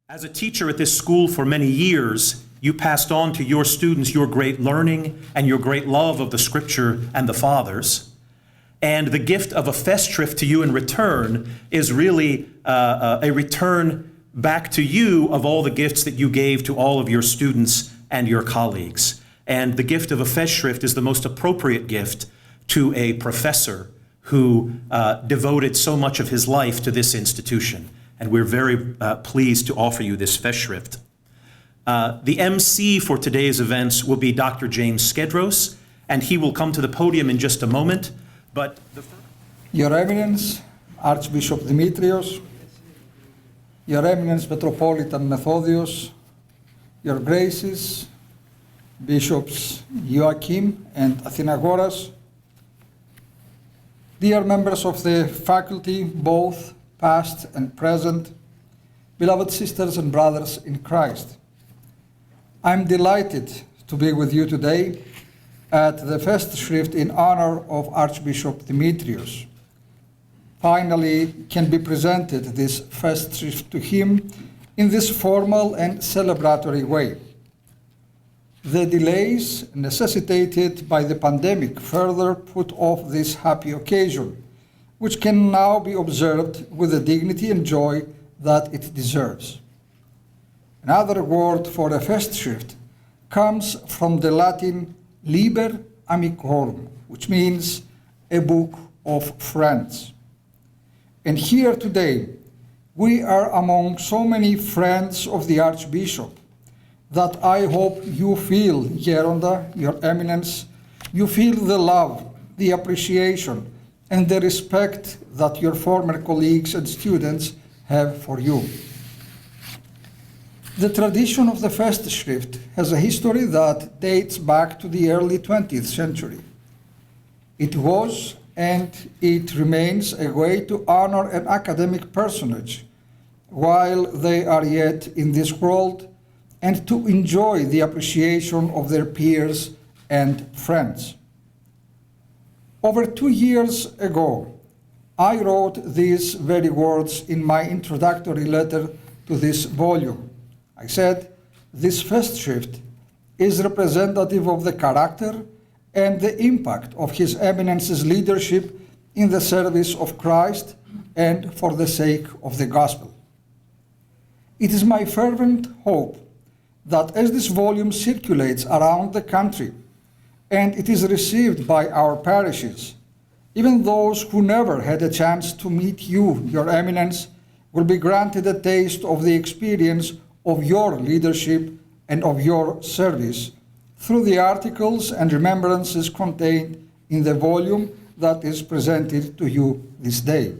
As a teacher at this school for many years, you passed on to your students your great learning and your great love of the Scripture and the Fathers. And the gift of a Festschrift to you in return is really a return back to you of all the gifts that you gave to all of your students and your colleagues. And the gift of a Festschrift is the most appropriate gift to a professor who devoted so much of his life to this institution. And we're very pleased to offer you this Festschrift. The MC for today's events will be Dr. James Skedros, and he will come to the podium in just a moment. But Your Eminence, Archbishop Dimitrios, Your Eminence Metropolitan Methodios, Your Graces, Bishops Joachim and Athinagoras, dear members of the faculty, both past and present, beloved sisters and brothers in Christ, I'm delighted to be with you today at the Festschrift in honor of Archbishop Demetrios. Finally can be presented this Festschrift to him in this formal and celebratory way. The delays necessitated by the pandemic further put off this happy occasion, which can now be observed with the dignity and joy that it deserves. Another word for a Festschrift comes from the Latin liber amicorum, which means a book of friends. And here today, we are among so many friends of the Archbishop that I hope you feel, Geronda, Your Eminence, you feel the love, the appreciation, and the respect that your former colleagues and students have for you. The tradition of the Festschrift has a history that dates back to the early 20th century. It was and it remains a way to honor an academic personage while they are yet in this world and to enjoy the appreciation of their peers and friends. Over 2 years ago, I wrote these very words in my introductory letter to this volume. I said, this Festschrift is representative of the character and the impact of His Eminence's leadership in the service of Christ and for the sake of the gospel. It is my fervent hope that as this volume circulates around the country and it is received by our parishes, even those who never had a chance to meet you, Your Eminence, will be granted a taste of the experience of your leadership and of your service through the articles and remembrances contained in the volume that is presented to you this day.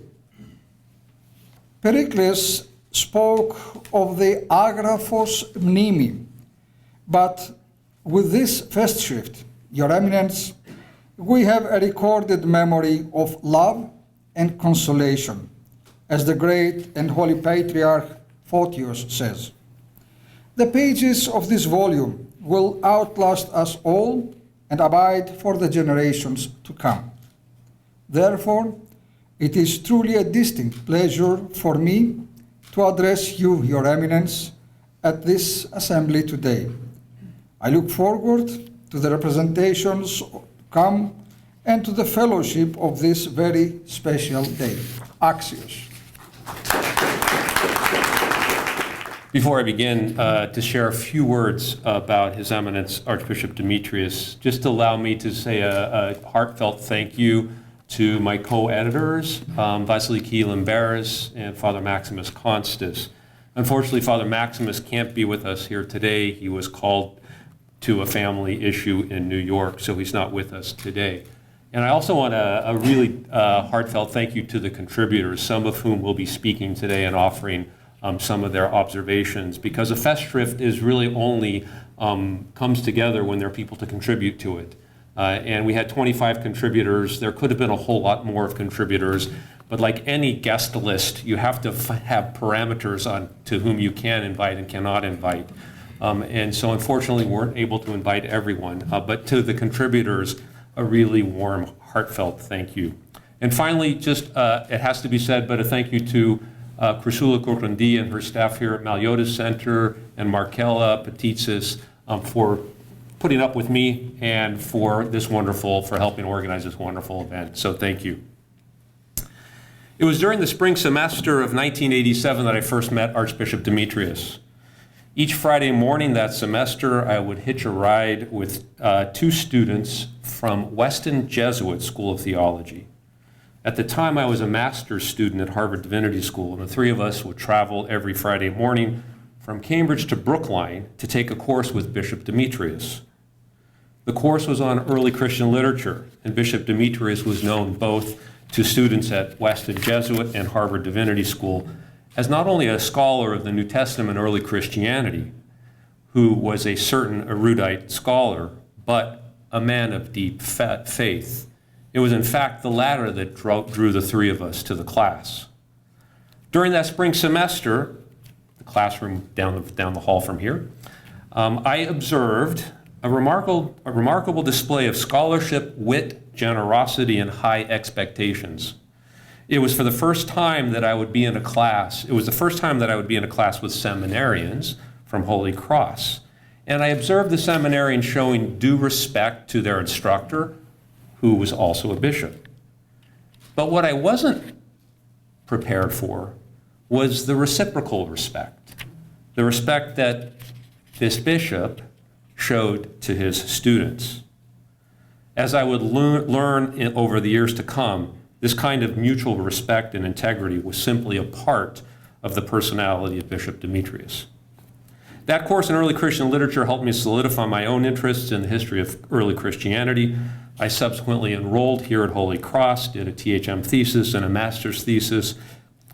Pericles spoke of the agraphos mnimi, but with this Festschrift, Your Eminence, we have a recorded memory of love and consolation, as the great and holy Patriarch Photios says. The pages of this volume will outlast us all and abide for the generations to come. Therefore, it is truly a distinct pleasure for me to address you, Your Eminence, at this assembly today. I look forward to the representations to come and to the fellowship of this very special day. Axios. Before I begin to share a few words about His Eminence Archbishop Demetrius, just allow me to say a heartfelt thank you to my co-editors, Vasiliki Limberis and Father Maximus Constas. Unfortunately, Father Maximus can't be with us here today. He was called to a family issue in New York, so he's not with us today. And I also want a really heartfelt thank you to the contributors, some of whom will be speaking today and offering some of their observations, because a Festschrift is really only comes together when there are people to contribute to it. And we had 25 contributors. There could have been a whole lot more of contributors, but like any guest list, you have to have parameters on to whom you can invite and cannot invite. And so unfortunately, we weren't able to invite everyone, but to the contributors, a really warm, heartfelt thank you. And finally, just it has to be said, but a thank you to Chrysula Corcondi and her staff here at Maliotis Center, and Markella Petitsis for putting up with me and for helping organize this wonderful event. So thank you. It was during the spring semester of 1987 that I first met Archbishop Demetrios. Each Friday morning that semester, I would hitch a ride with two students from Weston Jesuit School of Theology. At the time, I was a master's student at Harvard Divinity School, and the three of us would travel every Friday morning from Cambridge to Brookline to take a course with Bishop Demetrius. The course was on early Christian literature, and Bishop Demetrius was known both to students at Weston Jesuit and Harvard Divinity School as not only a scholar of the New Testament early Christianity, who was a certain erudite scholar, but a man of deep faith. It was in fact the latter that drew the three of us to the class. During that spring semester, the classroom down the hall from here, I observed a remarkable display of scholarship, wit, generosity, and high expectations. It was for the first time that I would be in a class. It was the first time that I would be in a class with seminarians from Holy Cross. And I observed the seminarians showing due respect to their instructor, who was also a bishop. But what I wasn't prepared for was the reciprocal respect, the respect that this bishop showed to his students. As I would learn over the years to come, this kind of mutual respect and integrity was simply a part of the personality of Bishop Demetrius. That course in early Christian literature helped me solidify my own interests in the history of early Christianity. I subsequently enrolled here at Holy Cross, did a THM thesis and a master's thesis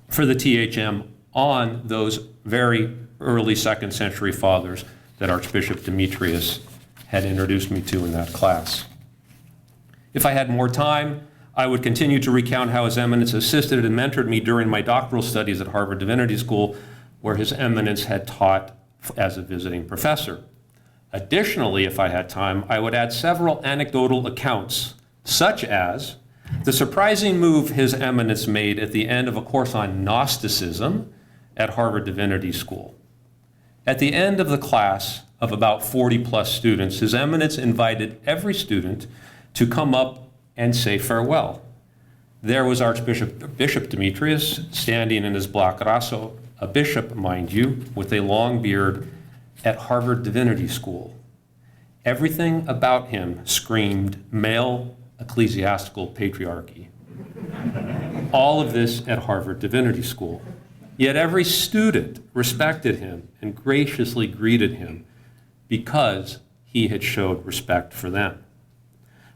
for the THM on those very early second century fathers that Archbishop Demetrius had introduced me to in that class. If I had more time, I would continue to recount how His Eminence assisted and mentored me during my doctoral studies at Harvard Divinity School, where His Eminence had taught as a visiting professor. Additionally, if I had time, I would add several anecdotal accounts, such as the surprising move His Eminence made at the end of a course on Gnosticism at Harvard Divinity School. At the end of the class of about 40+ students, His Eminence invited every student to come up and say farewell. There was Bishop Demetrius standing in his black raso, a bishop, mind you, with a long beard at Harvard Divinity School. Everything about him screamed male ecclesiastical patriarchy. All of this at Harvard Divinity School. Yet every student respected him and graciously greeted him because he had showed respect for them.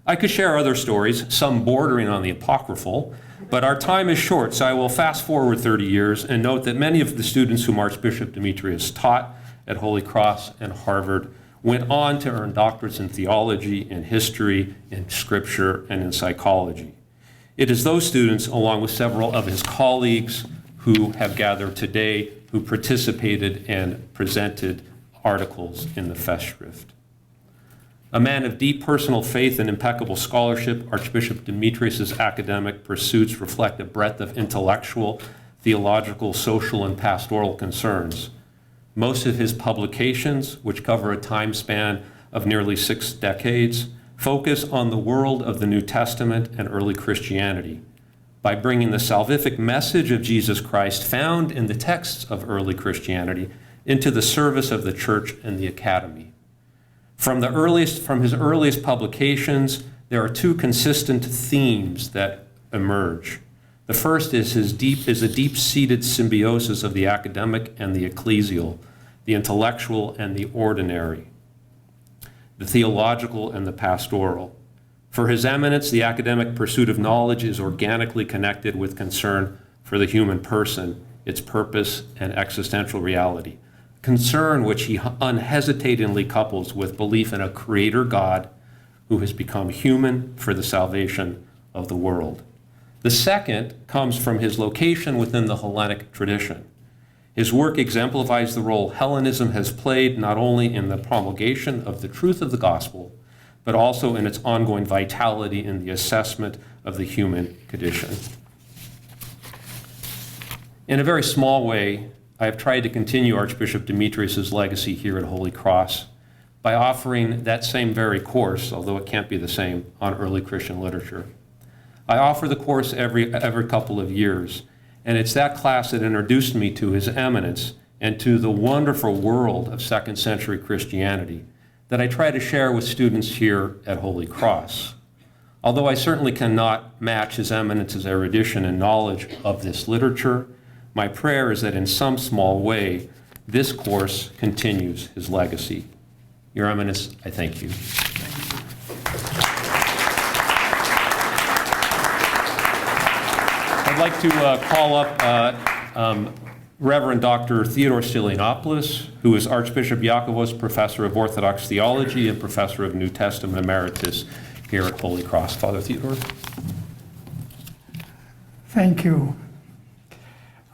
I could share other stories, some bordering on the apocryphal, but our time is short, so I will fast forward 30 years and note that many of the students whom Archbishop Demetrius taught at Holy Cross and Harvard went on to earn doctorates in theology, in history, in scripture, and in psychology. It is those students, along with several of his colleagues who have gathered today, who participated and presented articles in the Festschrift. A man of deep personal faith and impeccable scholarship, Archbishop Demetrius' academic pursuits reflect a breadth of intellectual, theological, social, and pastoral concerns. Most of his publications, which cover a time span of nearly 6 decades, focus on the world of the New Testament and early Christianity by bringing the salvific message of Jesus Christ found in the texts of early Christianity into the service of the church and the academy. From his earliest publications, there are 2 consistent themes that emerge. The first is a deep-seated symbiosis of the academic and the ecclesial, the intellectual and the ordinary, the theological and the pastoral. For His Eminence, the academic pursuit of knowledge is organically connected with concern for the human person, its purpose and existential reality. Concern which he unhesitatingly couples with belief in a creator God who has become human for the salvation of the world. The second comes from his location within the Hellenic tradition. His work exemplifies the role Hellenism has played not only in the promulgation of the truth of the gospel, but also in its ongoing vitality in the assessment of the human condition. In a very small way, I have tried to continue Archbishop Demetrios' legacy here at Holy Cross by offering that same very course, although it can't be the same, on early Christian literature. I offer the course every couple of years, and it's that class that introduced me to His Eminence and to the wonderful world of second century Christianity that I try to share with students here at Holy Cross. Although I certainly cannot match His Eminence's erudition and knowledge of this literature, my prayer is that in some small way, this course continues his legacy. Your Eminence, I thank you. I'd like to call up Reverend Dr. Theodore Stylianopoulos, who is Archbishop Iakovos Professor of Orthodox Theology and Professor of New Testament Emeritus here at Holy Cross. Father Theodore. Thank you.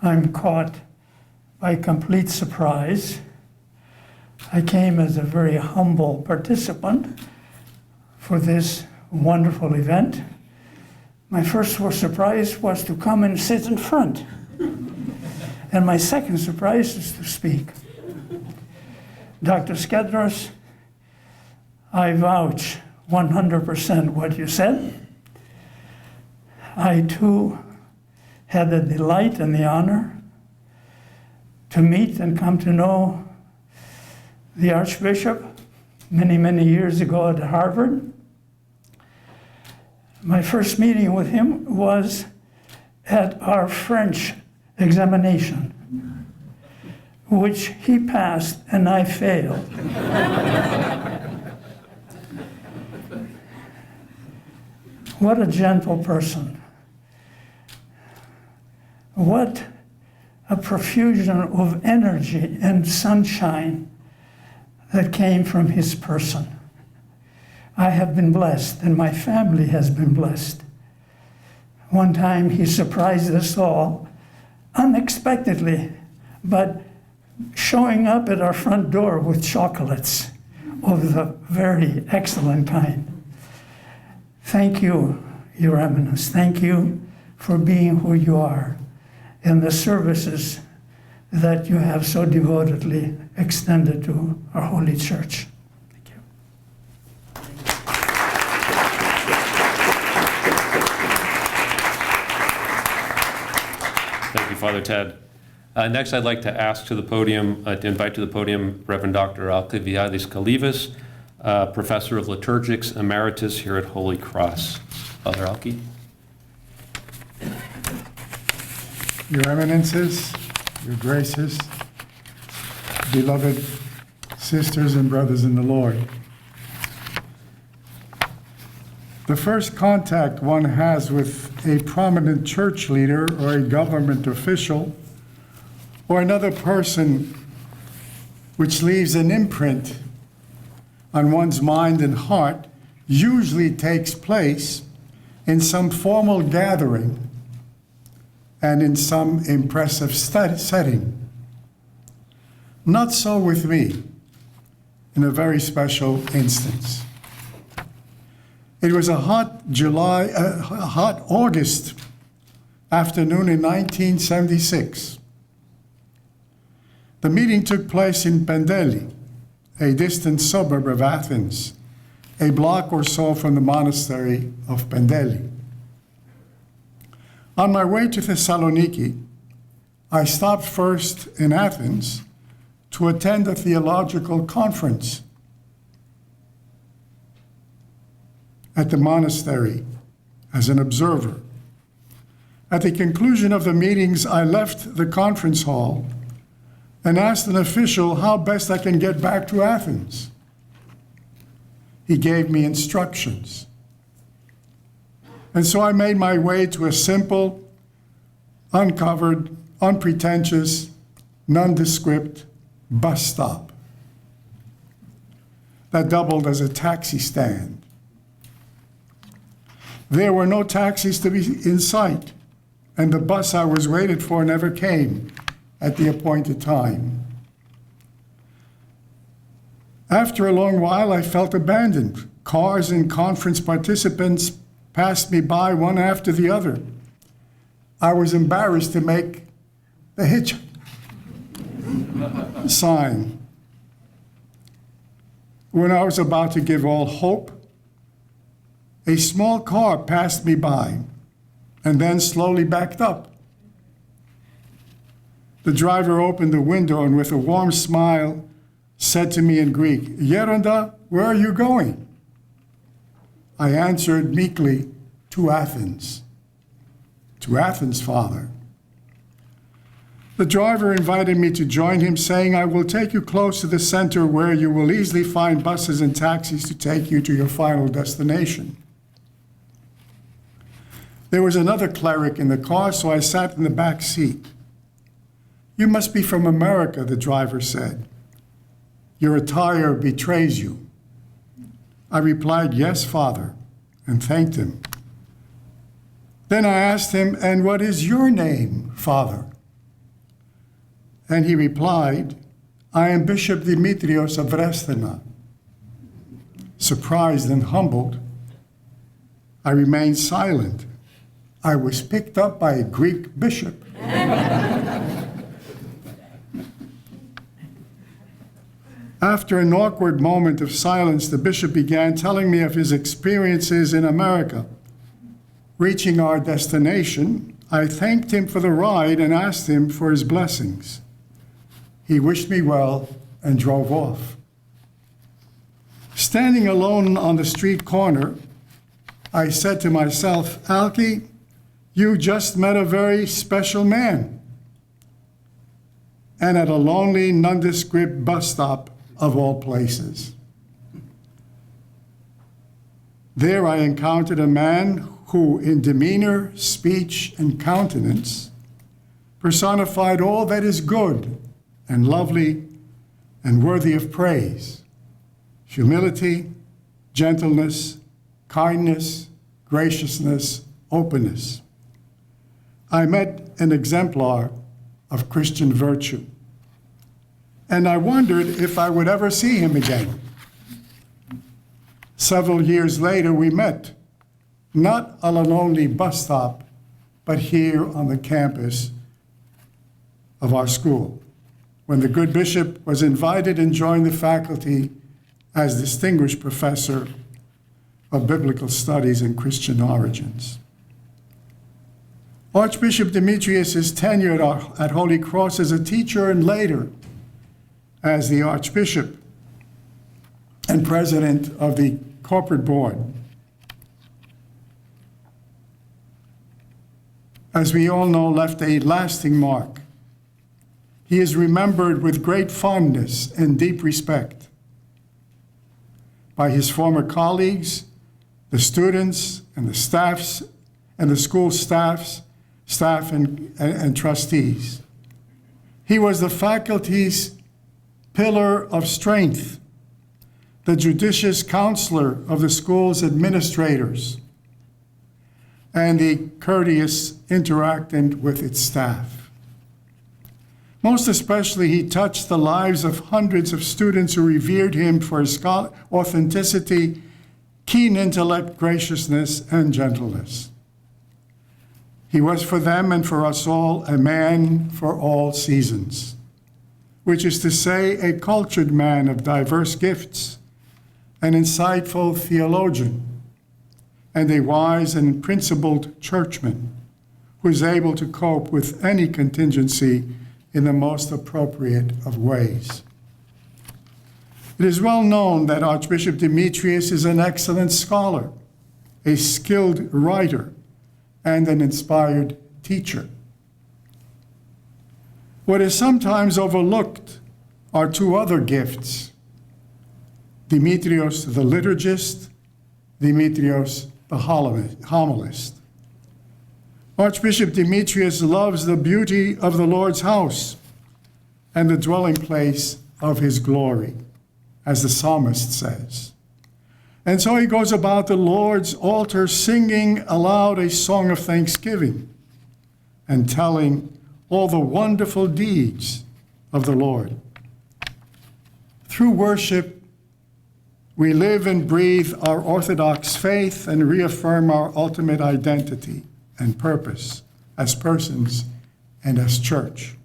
I'm caught by complete surprise. I came as a very humble participant for this wonderful event. My first surprise was to come and sit in front. And my second surprise is to speak. Dr. Skedros, I vouch 100% what you said. I too had the delight and the honor to meet and come to know the Archbishop many, many years ago at Harvard. My first meeting with him was at our French examination, which he passed and I failed. What a gentle person. What a profusion of energy and sunshine that came from his person. I have been blessed, and my family has been blessed. One time he surprised us all unexpectedly, but showing up at our front door with chocolates of the very excellent kind. Thank you, Your Eminence. Thank you for being who you are and the services that you have so devotedly extended to our Holy Church. Thank you. Thank you, Father Ted. Next, I'd like to ask to the podium, to invite to the podium Reverend Dr. Alcibiades Kalivas, Professor of Liturgics Emeritus here at Holy Cross. Father Alki. Your Eminences, Your Graces, beloved sisters and brothers in the Lord. The first contact one has with a prominent church leader or a government official or another person which leaves an imprint on one's mind and heart usually takes place in some formal gathering and in some impressive setting. Not so with me, in a very special instance. It was a hot August afternoon in 1976. The meeting took place in Pendeli, a distant suburb of Athens, a block or so from the monastery of Pendeli. On my way to Thessaloniki, I stopped first in Athens to attend a theological conference at the monastery as an observer. At the conclusion of the meetings, I left the conference hall and asked an official how best I can get back to Athens. He gave me instructions. And so I made my way to a simple, uncovered, unpretentious, nondescript bus stop that doubled as a taxi stand. There were no taxis to be in sight, and the bus I was waited for never came at the appointed time. After a long while, I felt abandoned. Cars and conference participants passed me by one after the other. I was embarrassed to make the hitch sign. When I was about to give all hope, a small car passed me by and then slowly backed up. The driver opened the window and with a warm smile said to me in Greek, "Geronda, where are you going?" I answered meekly, "To Athens." "To Athens, Father." The driver invited me to join him, saying, "I will take you close to the center where you will easily find buses and taxis to take you to your final destination." There was another cleric in the car, so I sat in the back seat. "You must be from America," the driver said. "Your attire betrays you." I replied, "Yes, Father," and thanked him. Then I asked him, "And what is your name, Father?" And he replied, "I am Bishop Demetrios of Resthena." Surprised and humbled, I remained silent. I was picked up by a Greek bishop. After an awkward moment of silence, the bishop began telling me of his experiences in America. Reaching our destination, I thanked him for the ride and asked him for his blessings. He wished me well and drove off. Standing alone on the street corner, I said to myself, "Alki, you just met a very special man." And at a lonely, nondescript bus stop, of all places, there I encountered a man who, in demeanor, speech, and countenance, personified all that is good and lovely and worthy of praise: humility, gentleness, kindness, graciousness, openness. I met an exemplar of Christian virtue, and I wondered if I would ever see him again. Several years later, we met, not on a lonely bus stop, but here on the campus of our school, when the good bishop was invited and joined the faculty as distinguished professor of biblical studies and Christian origins. Archbishop Demetrius' tenure at Holy Cross as a teacher and later as the Archbishop and President of the Corporate Board, as we all know, left a lasting mark. He is remembered with great fondness and deep respect by his former colleagues, the students, and the staffs, and the school staff and trustees. He was the faculty's pillar of strength, the judicious counselor of the school's administrators, and the courteous interactant with its staff. Most especially, he touched the lives of hundreds of students who revered him for his authenticity, keen intellect, graciousness, and gentleness. He was for them and for us all a man for all seasons, which is to say, a cultured man of diverse gifts, an insightful theologian, and a wise and principled churchman who is able to cope with any contingency in the most appropriate of ways. It is well known that Archbishop Demetrius is an excellent scholar, a skilled writer, and an inspired teacher. What is sometimes overlooked are two other gifts: Dimitrios the liturgist, Dimitrios the homilist. Archbishop Demetrius loves the beauty of the Lord's house and the dwelling place of his glory, as the psalmist says. And so he goes about the Lord's altar singing aloud a song of thanksgiving and telling all the wonderful deeds of the Lord. Through worship, we live and breathe our Orthodox faith and reaffirm our ultimate identity and purpose as persons and as church.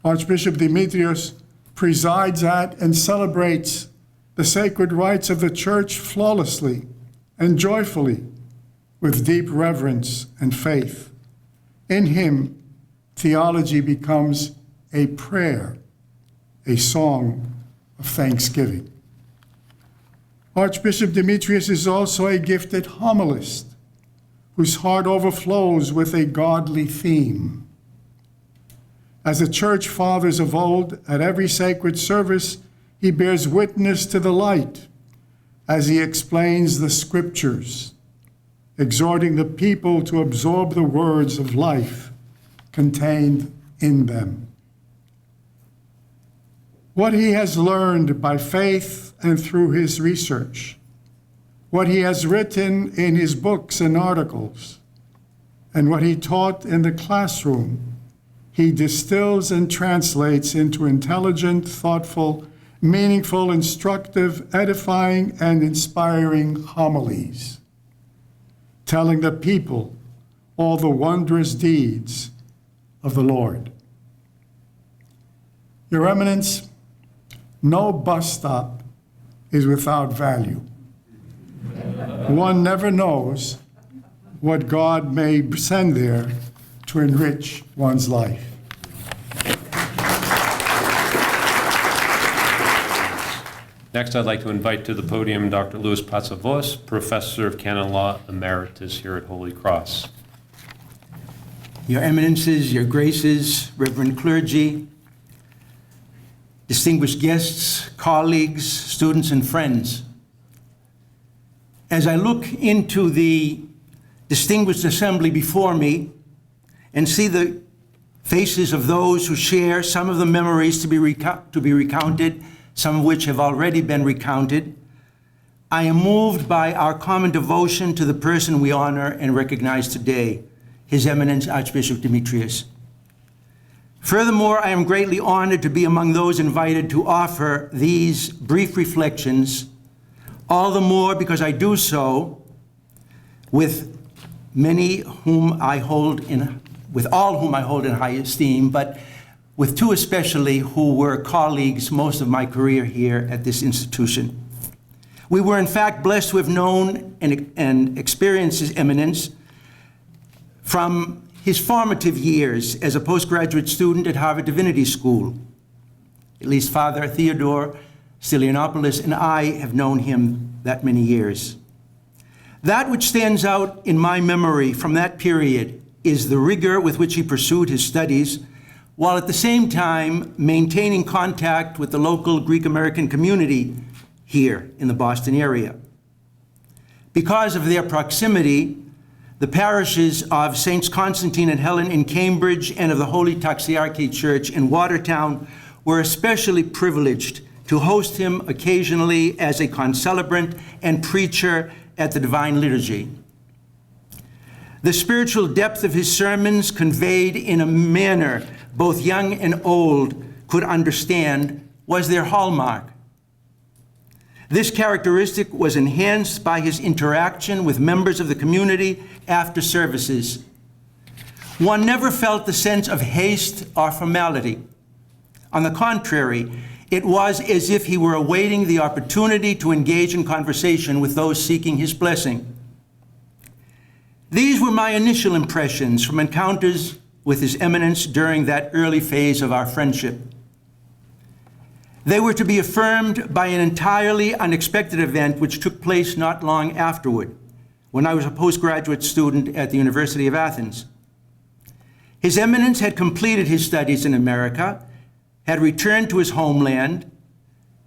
Archbishop Demetrios presides at and celebrates the sacred rites of the Church flawlessly and joyfully, with deep reverence and faith. In him, theology becomes a prayer, a song of thanksgiving. Archbishop Demetrius is also a gifted homilist whose heart overflows with a godly theme. As the church fathers of old, at every sacred service, he bears witness to the light as he explains the scriptures, exhorting the people to absorb the words of life contained in them. What he has learned by faith and through his research, what he has written in his books and articles, and what he taught in the classroom, he distills and translates into intelligent, thoughtful, meaningful, instructive, edifying, and inspiring homilies, telling the people all the wondrous deeds of the Lord. Your Eminence, no bus stop is without value. One never knows what God may send there to enrich one's life. Next, I'd like to invite to the podium Dr. Louis Patsavos, Professor of Canon Law Emeritus here at Holy Cross. Your Eminences, Your Graces, Reverend clergy, distinguished guests, colleagues, students, and friends. As I look into the distinguished assembly before me and see the faces of those who share some of the memories to be recounted, some of which have already been recounted, I am moved by our common devotion to the person we honor and recognize today, His Eminence Archbishop Demetrius. Furthermore, I am greatly honored to be among those invited to offer these brief reflections, all the more because I do so with many whom I hold in, with all whom I hold in high esteem, but with two especially who were colleagues most of my career here at this institution. We were in fact blessed to have known and experienced His Eminence from his formative years as a postgraduate student at Harvard Divinity School. At least Father Theodore Stylianopoulos and I have known him that many years. That which stands out in my memory from that period is the rigor with which he pursued his studies, while at the same time maintaining contact with the local Greek American community here in the Boston area. Because of their proximity, the parishes of Saints Constantine and Helen in Cambridge and of the Holy Taxiarchy Church in Watertown were especially privileged to host him occasionally as a concelebrant and preacher at the Divine Liturgy. The spiritual depth of his sermons, conveyed in a manner both young and old could understand, was their hallmark. This characteristic was enhanced by his interaction with members of the community after services. One never felt the sense of haste or formality. On the contrary, it was as if he were awaiting the opportunity to engage in conversation with those seeking his blessing. These were my initial impressions from encounters with His Eminence during that early phase of our friendship. They were to be affirmed by an entirely unexpected event which took place not long afterward, when I was a postgraduate student at the University of Athens. His Eminence had completed his studies in America, had returned to his homeland,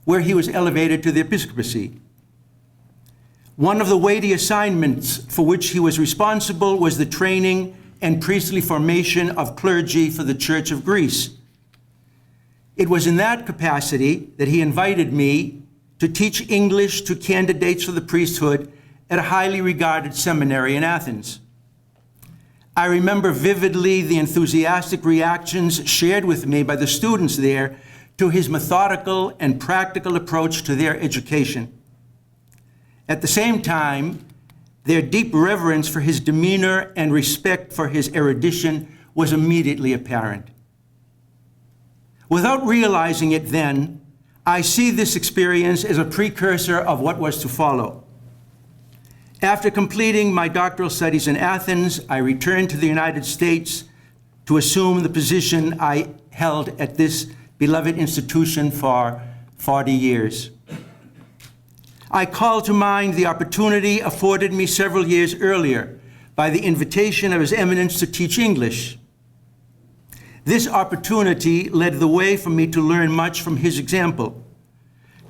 where he was elevated to the episcopacy. One of the weighty assignments for which he was responsible was the training and priestly formation of clergy for the Church of Greece. It was in that capacity that he invited me to teach English to candidates for the priesthood at a highly regarded seminary in Athens. I remember vividly the enthusiastic reactions shared with me by the students there to his methodical and practical approach to their education. At the same time, their deep reverence for his demeanor and respect for his erudition was immediately apparent. Without realizing it then, I see this experience as a precursor of what was to follow. After completing my doctoral studies in Athens, I returned to the United States to assume the position I held at this beloved institution for 40 years. I call to mind the opportunity afforded me several years earlier by the invitation of His Eminence to teach English. This opportunity led the way for me to learn much from his example,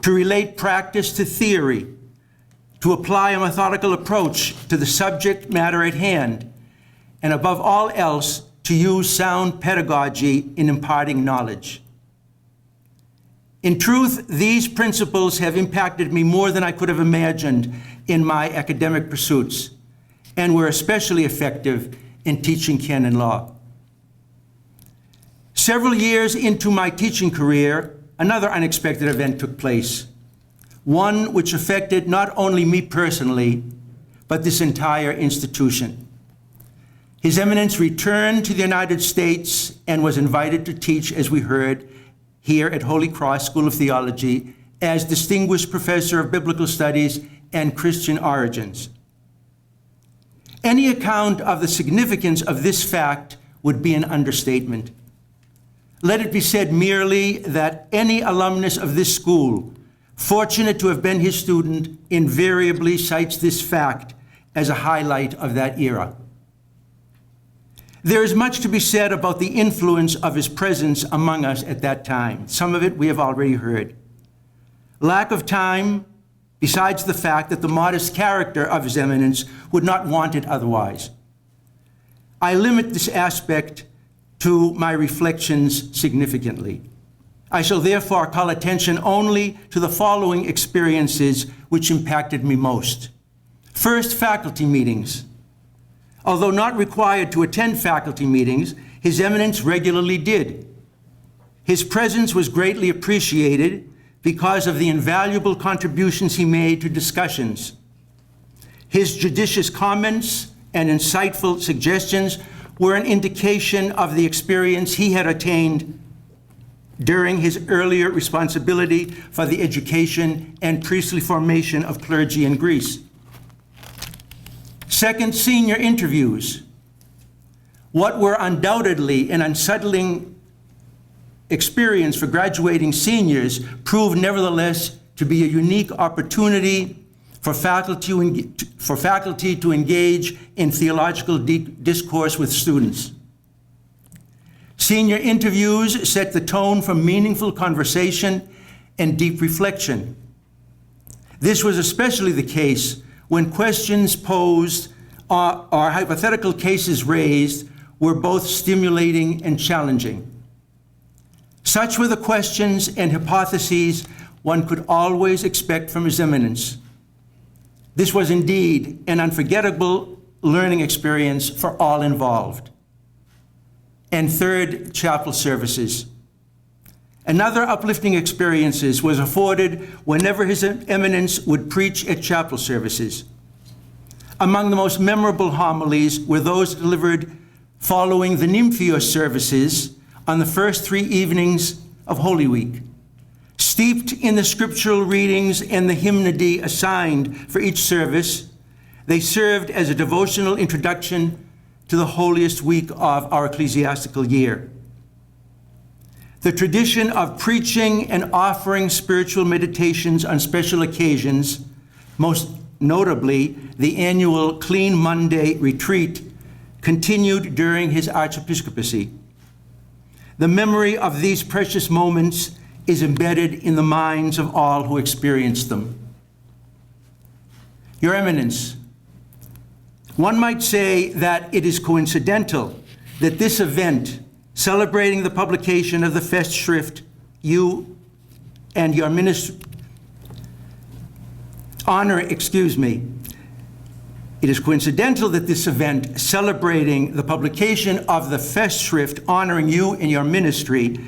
to relate practice to theory, to apply a methodical approach to the subject matter at hand, and above all else, to use sound pedagogy in imparting knowledge. In truth, these principles have impacted me more than I could have imagined in my academic pursuits, and were especially effective in teaching canon law. Several years into my teaching career, another unexpected event took place, one which affected not only me personally, but this entire institution. His Eminence returned to the United States and was invited to teach, as we heard, here at Holy Cross School of Theology as Distinguished Professor of Biblical Studies and Christian Origins. Any account of the significance of this fact would be an understatement. Let it be said merely that any alumnus of this school, fortunate to have been his student, invariably cites this fact as a highlight of that era. There is much to be said about the influence of his presence among us at that time. Some of it we have already heard. Lack of time, besides the fact that the modest character of His Eminence would not want it otherwise. I limit this aspect to my reflections significantly. I shall therefore call attention only to the following experiences which impacted me most. First, faculty meetings. Although not required to attend faculty meetings, His Eminence regularly did. His presence was greatly appreciated because of the invaluable contributions he made to discussions. His judicious comments and insightful suggestions were an indication of the experience he had attained during his earlier responsibility for the education and priestly formation of clergy in Greece. Second, senior interviews. What were undoubtedly an unsettling experience for graduating seniors proved nevertheless to be a unique opportunity for faculty to engage in theological discourse with students. Senior interviews set the tone for meaningful conversation and deep reflection. This was especially the case when questions posed or hypothetical cases raised were both stimulating and challenging. Such were the questions and hypotheses one could always expect from His Eminence. This was indeed an unforgettable learning experience for all involved. And third, chapel services. Another uplifting experience was afforded whenever His Eminence would preach at chapel services. Among the most memorable homilies were those delivered following the Nymphios services on the first 3 evenings of Holy Week. Steeped in the scriptural readings and the hymnody assigned for each service, they served as a devotional introduction to the holiest week of our ecclesiastical year. The tradition of preaching and offering spiritual meditations on special occasions, most notably the annual Clean Monday retreat, continued during his archiepiscopacy. The memory of these precious moments is embedded in the minds of all who experienced them. Your Eminence, one might say that it is coincidental that this event, celebrating the publication of the Festschrift, you and your ministry, It is coincidental that this event, celebrating the publication of the Festschrift honoring you and your ministry,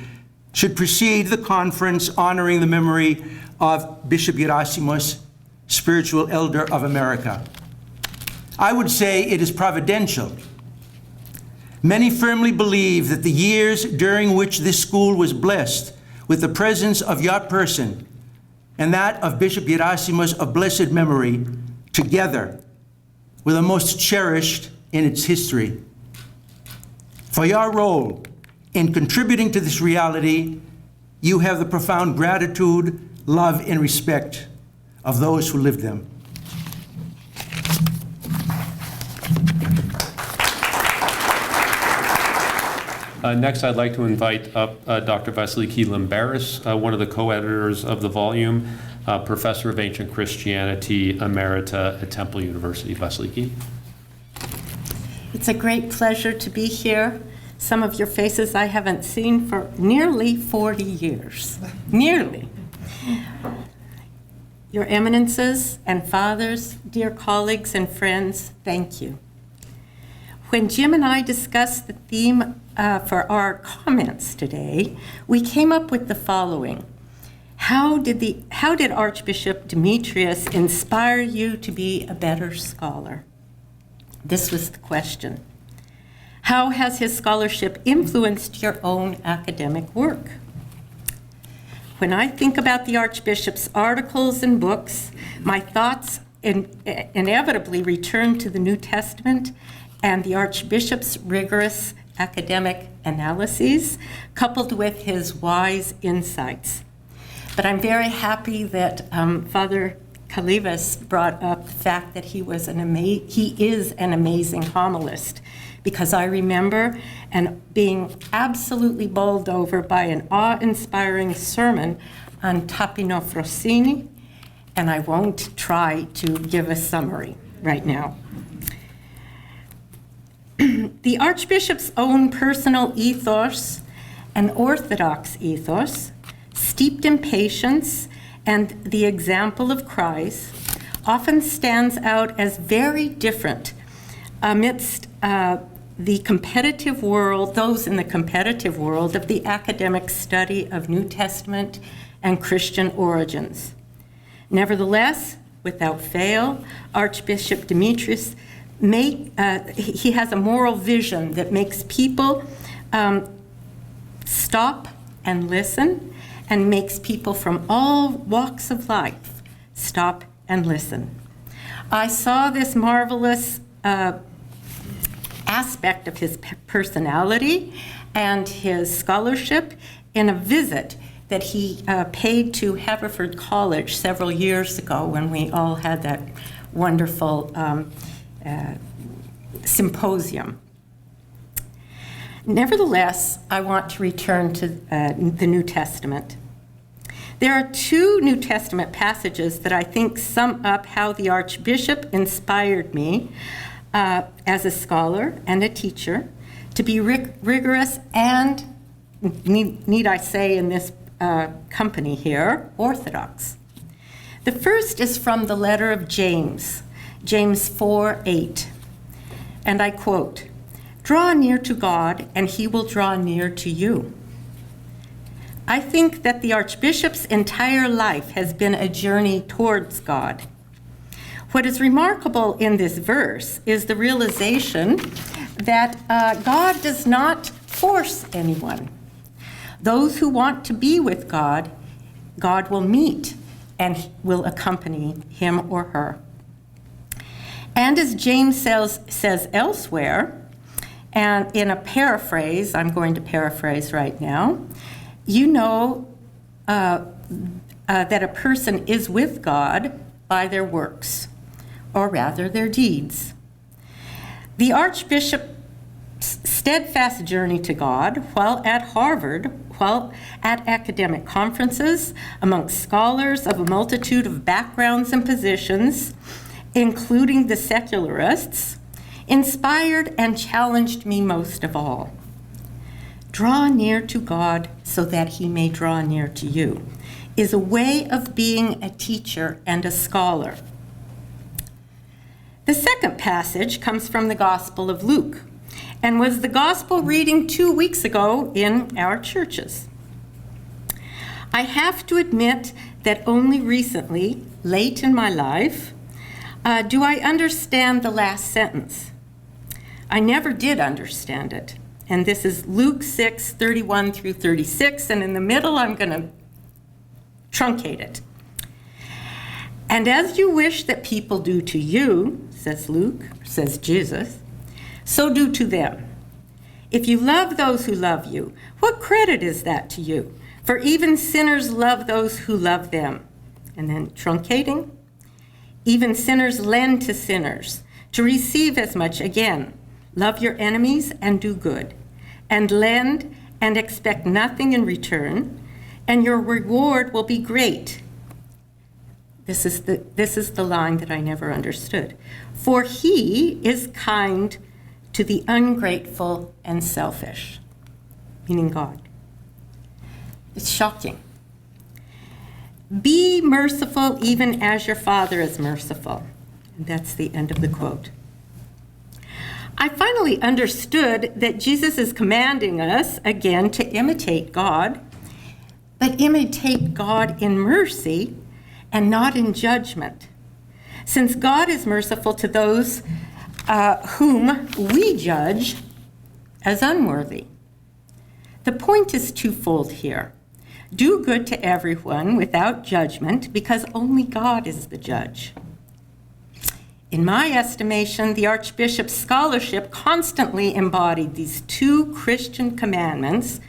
should precede the conference honoring the memory of Bishop Gerasimos, spiritual elder of America. I would say it is providential Many firmly believe that the years during which this school was blessed with the presence of your person and that of Bishop Gerasimos of blessed memory together were the most cherished in its history. For your role in contributing to this reality, you have the profound gratitude, love, and respect of those who lived them. Next, I'd like to invite up Dr. Vasiliki Limberis, one of the co-editors of the volume, Professor of Ancient Christianity, Emerita at Temple University. Vasiliki. It's a great pleasure to be here. Some of your faces I haven't seen for nearly 40 years. Nearly. Your eminences and fathers, dear colleagues and friends, thank you. When Jim and I discussed the theme for our comments today, we came up with the following. How did Archbishop Demetrius inspire you to be a better scholar? This was the question. How has his scholarship influenced your own academic work? When I think about the Archbishop's articles and books, my thoughts inevitably return to the New Testament and the Archbishop's rigorous academic analyses, coupled with his wise insights. But I'm very happy that Father Kalivas brought up the fact that he is an amazing homilist, because I remember being absolutely bowled over by an awe-inspiring sermon on Tapino Frosini, and I won't try to give a summary right now. The Archbishop's own personal ethos, an Orthodox ethos, steeped in patience and the example of Christ, often stands out as very different amidst the competitive world, those in the competitive world of the academic study of New Testament and Christian origins. Nevertheless, without fail, Archbishop Demetrius he has a moral vision that makes people stop and listen, and makes people from all walks of life stop and listen. I saw this marvelous aspect of his personality and his scholarship in a visit that he paid to Haverford College several years ago when we all had that wonderful symposium. Nevertheless, I want to return to the New Testament. There are two New Testament passages that I think sum up how the Archbishop inspired me as a scholar and a teacher to be rigorous and, need I say in this company here, orthodox. The first is from the letter of James, James 4:8, and I quote, "Draw near to God, and he will draw near to you." I think that the Archbishop's entire life has been a journey towards God. What is remarkable in this verse is the realization that God does not force anyone. Those who want to be with God, God will meet and will accompany him or her. And as James says elsewhere, and in a paraphrase, I'm going to paraphrase right now, you know that a person is with God by their works, or rather their deeds. The Archbishop's steadfast journey to God while at Harvard, while at academic conferences, amongst scholars of a multitude of backgrounds and positions, including the secularists, inspired and challenged me most of all. Draw near to God so that he may draw near to you is a way of being a teacher and a scholar. The second passage comes from the Gospel of Luke and was the gospel reading 2 weeks ago in our churches. I have to admit that only recently, late in my life, do I understand the last sentence. I never did understand it. And this is Luke 6, 31 through 36, and in the middle I'm going to truncate it. And as you wish that people do to you, says Luke, says Jesus, so do to them. If you love those who love you, what credit is that to you? For even sinners love those who love them. And then truncating, even sinners lend to sinners to receive as much. Again, love your enemies and do good, and lend and expect nothing in return, and your reward will be great. This is the line that I never understood. For he is kind to the ungrateful and selfish, meaning God. It's shocking. Be merciful even as your Father is merciful. And that's the end of the quote. I finally understood that Jesus is commanding us, again, to imitate God, but imitate God in mercy and not in judgment, since God is merciful to those whom we judge as unworthy. The point is twofold here. Do good to everyone without judgment, because only God is the judge. In my estimation, the Archbishop's scholarship constantly embodied these two Christian commandments,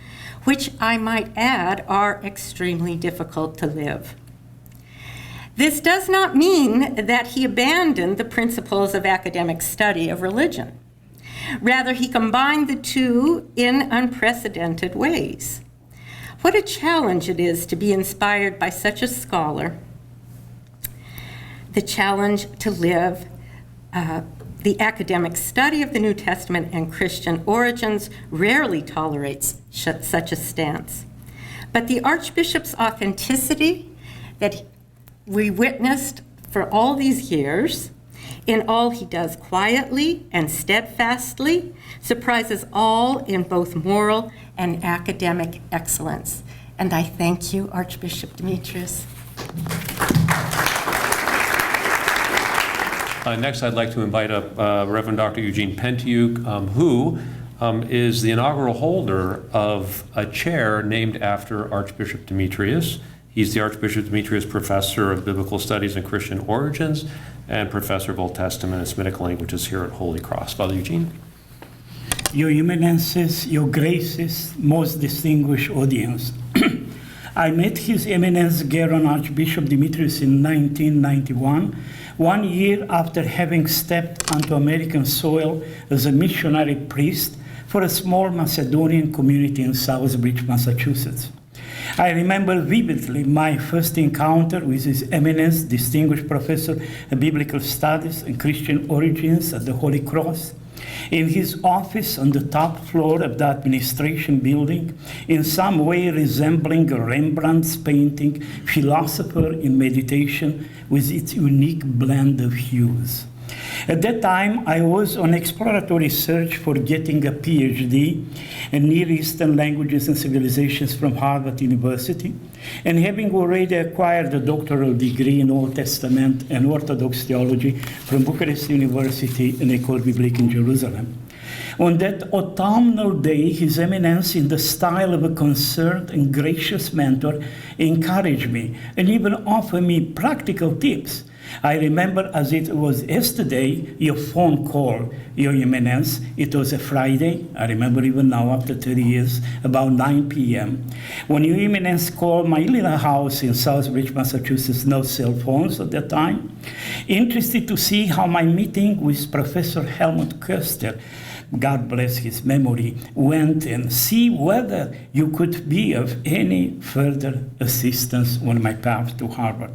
which I might add are extremely difficult to live. This does not mean that he abandoned the principles of academic study of religion. Rather, he combined the two in unprecedented ways. What a challenge it is to be inspired by such a scholar. The challenge to live the academic study of the New Testament and Christian origins rarely tolerates such a stance. But the Archbishop's authenticity that we witnessed for all these years, in all he does quietly and steadfastly, surprises all in both moral and academic excellence. And I thank you, Archbishop Demetrios. Next, I'd like to invite up Reverend Dr. Eugene Pentyuk, who is the inaugural holder of a chair named after Archbishop Demetrius. He's the Archbishop Demetrius Professor of Biblical Studies and Christian Origins and Professor of Old Testament and Semitic Languages here at Holy Cross. Father Eugene. Your Eminences, Your Graces, most distinguished audience. I met His Eminence Geron Archbishop Demetrius in 1991, 1 year after having stepped onto American soil as a missionary priest for a small Macedonian community in Southbridge, Massachusetts. I remember vividly my first encounter with His Eminence, Distinguished Professor of Biblical Studies and Christian Origins at the Holy Cross, in his office on the top floor of the administration building, in some way resembling a Rembrandt's painting, Philosopher in Meditation, with its unique blend of hues. At that time, I was on exploratory search for getting a PhD in Near Eastern Languages and Civilizations from Harvard University, and having already acquired a doctoral degree in Old Testament and Orthodox Theology from Bucharest University and École Biblique in Jerusalem. On that autumnal day, His Eminence, in the style of a concerned and gracious mentor, encouraged me and even offered me practical tips. I remember as it was yesterday, your phone call, Your Eminence. It was a Friday, I remember even now after 30 years, about 9 p.m. When Your Eminence called my little house in Southbridge, Massachusetts, no cell phones at that time, interested to see how my meeting with Professor Helmut Köster, God bless his memory, went, and see whether you could be of any further assistance on my path to Harvard.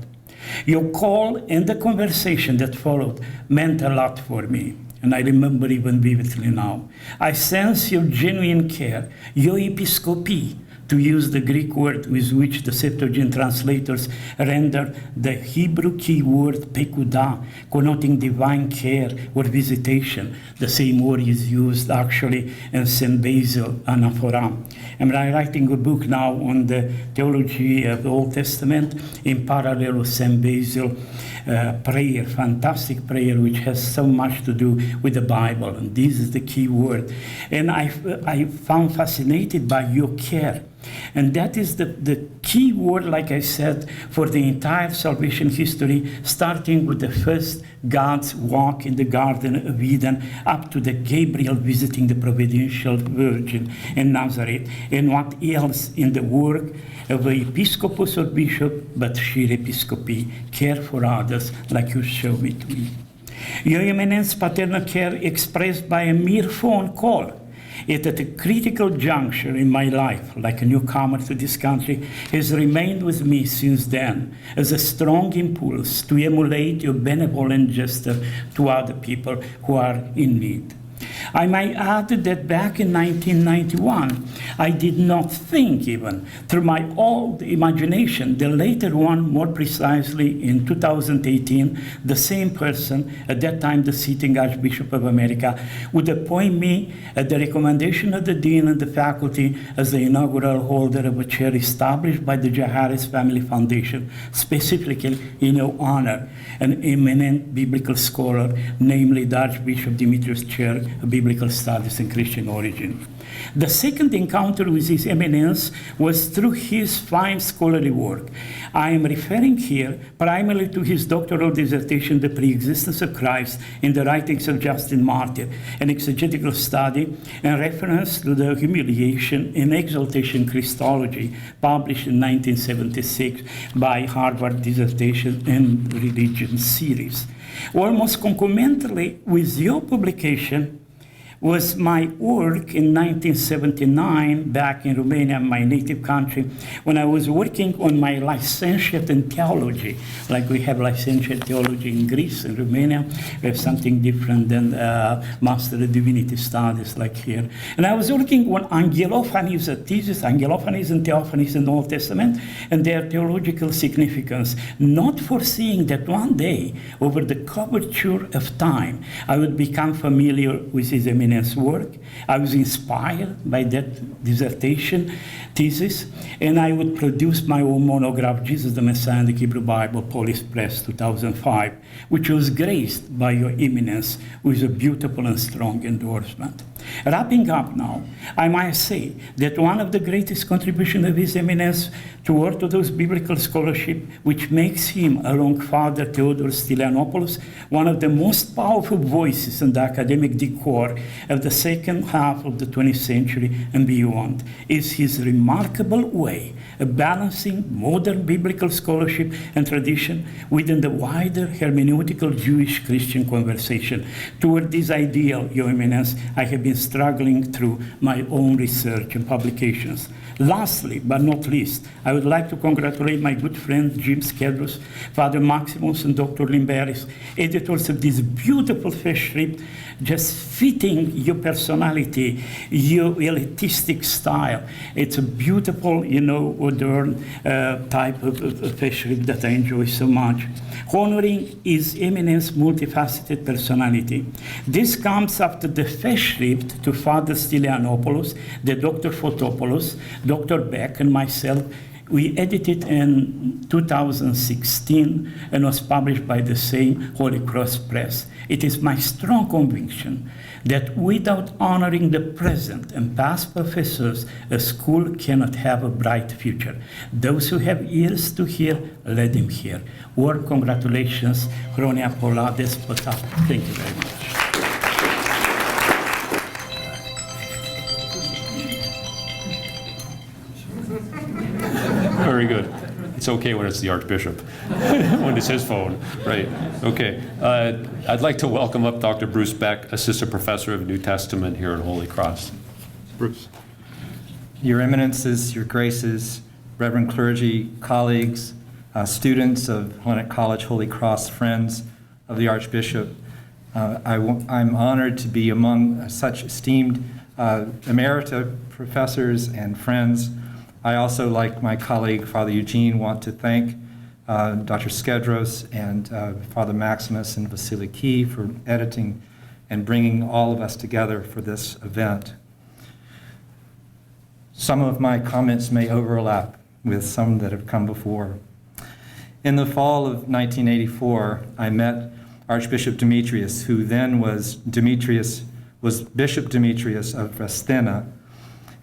Your call and the conversation that followed meant a lot for me, and I remember even vividly now. I sense your genuine care, your episcopi, to use the Greek word with which the Septuagint translators render the Hebrew key word pekudah, connoting divine care or visitation. The same word is used actually in St. Basil anaphora. I'm writing a book now on the theology of the Old Testament in parallel with St. Basil prayer, fantastic prayer, which has so much to do with the Bible. And this is the key word. And I found fascinated by your care. And that is the key word, like I said, for the entire salvation history, starting with the first God's walk in the Garden of Eden, up to the Gabriel visiting the providential Virgin in Nazareth, and what else in the work of the episcopus or bishop, but sheer episcopi, care for others, like you showed me to me. Your Eminence, paternal care expressed by a mere phone call, yet at a critical juncture in my life, like a newcomer to this country, has remained with me since then as a strong impulse to emulate your benevolent gesture to other people who are in need. I might add that back in 1991, I did not think even through my old imagination, the later one more precisely in 2018, the same person, at that time the sitting Archbishop of America, would appoint me at the recommendation of the Dean and the faculty as the inaugural holder of a chair established by the Jaharis Family Foundation, specifically in your honor, an eminent biblical scholar, namely the Archbishop Demetrios Chair of Biblical Studies and Christian Origin. The second encounter with His Eminence was through his fine scholarly work. I am referring here primarily to his doctoral dissertation, The Preexistence of Christ in the Writings of Justin Martyr, an exegetical study in reference to the Humiliation and Exaltation Christology, published in 1976 by Harvard Dissertation and Religion Series. Almost concomitantly with your publication was my work in 1979 back in Romania, my native country, when I was working on my licentiate in theology. Like we have licentiate theology in Greece and Romania, we have something different than Master of Divinity Studies like here. And I was working on angelophanies, a thesis, angelophanies and theophanies in the Old Testament and their theological significance, not foreseeing that one day, over the curvature of time, I would become familiar with His Eminence work. I was inspired by that dissertation thesis, and I would produce my own monograph, Jesus the Messiah in the Hebrew Bible, Holy Press, 2005, which was graced by Your Eminence with a beautiful and strong endorsement. Wrapping up now, I might say that one of the greatest contributions of His Eminence to Orthodox biblical scholarship, which makes him, along Father Theodore Stylianopoulos, one of the most powerful voices in the academic decor of the second half of the 20th century and beyond, is his remarkable way of balancing modern biblical scholarship and tradition within the wider hermeneutical Jewish-Christian conversation. Toward this ideal, Your Eminence, I have been struggling through my own research and publications. Lastly, but not least, I would like to congratulate my good friend Jim Skedros, Father Maximus, and Dr. Limberis, editors of this beautiful Festschrift, just fitting your personality, your elitistic style. It's a beautiful, modern type of Festschrift that I enjoy so much, honoring His Eminence multifaceted personality. This comes after the Festschrift to Father Stylianopoulos, the Dr. Fotopoulos, Dr. Beck, and myself. We edited in 2016 and was published by the same Holy Cross Press. It is my strong conviction that without honoring the present and past professors, a school cannot have a bright future. Those who have ears to hear, let them hear. Warm congratulations, Chronia Paula Despota. Thank you very much. Very good. It's okay when it's the Archbishop, when it's his phone, right? Okay. I'd like to welcome up Dr. Bruce Beck, Assistant Professor of New Testament here at Holy Cross. Bruce. Your Eminences, Your Graces, Reverend clergy, colleagues, students of Hellenic College, Holy Cross, friends of the Archbishop, I'm honored to be among such esteemed emerita professors and friends. I also, like my colleague, Father Eugene, want to thank Dr. Skedros and Father Maximus and Vasiliki for editing and bringing all of us together for this event. Some of my comments may overlap with some that have come before. In the fall of 1984, I met Archbishop Demetrius, who then was Bishop Demetrius of Festina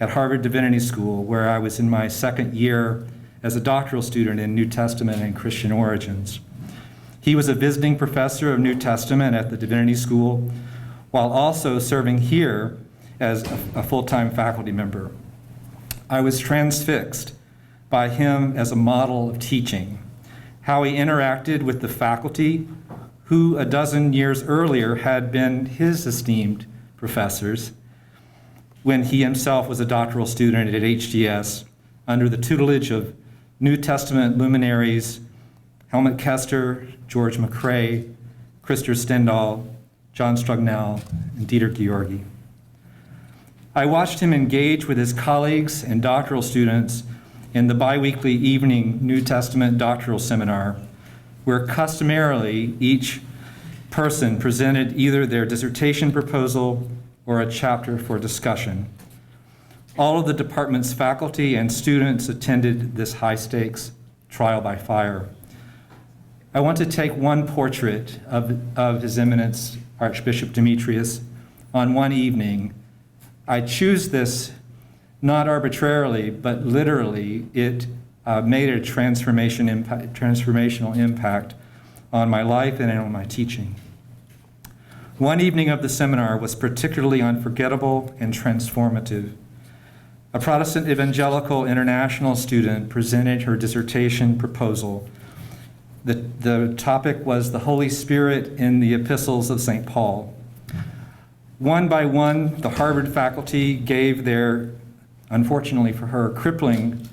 at Harvard Divinity School, where I was in my second year as a doctoral student in New Testament and Christian origins. He was a visiting professor of New Testament at the Divinity School, while also serving here as a full-time faculty member. I was transfixed by him as a model of teaching, how he interacted with the faculty who a dozen years earlier had been his esteemed professors when he himself was a doctoral student at HGS under the tutelage of New Testament luminaries Helmut Kester, George McCrae, Christer Stendahl, John Strugnell, and Dieter Georgi. I watched him engage with his colleagues and doctoral students in the biweekly evening New Testament doctoral seminar, where customarily each person presented either their dissertation proposal or a chapter for discussion. All of the department's faculty and students attended this high-stakes trial by fire. I want to take one portrait of His Eminence Archbishop Demetrius on one evening. I choose this not arbitrarily, but literally. It made a transformational impact on my life and on my teaching. One evening of the seminar was particularly unforgettable and transformative. A Protestant Evangelical International student presented her dissertation proposal. The topic was the Holy Spirit in the Epistles of St. Paul. One by one, the Harvard faculty gave their, unfortunately for her, crippling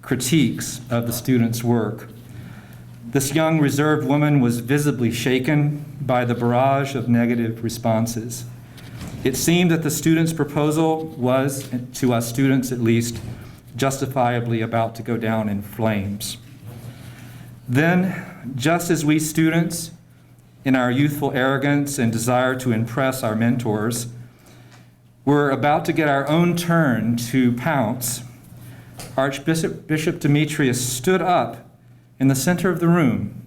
critiques of the student's work. This young, reserved woman was visibly shaken by the barrage of negative responses. It seemed that the student's proposal was, to us students at least, justifiably about to go down in flames. Then, just as we students, in our youthful arrogance and desire to impress our mentors, were about to get our own turn to pounce, Archbishop Demetrius stood up in the center of the room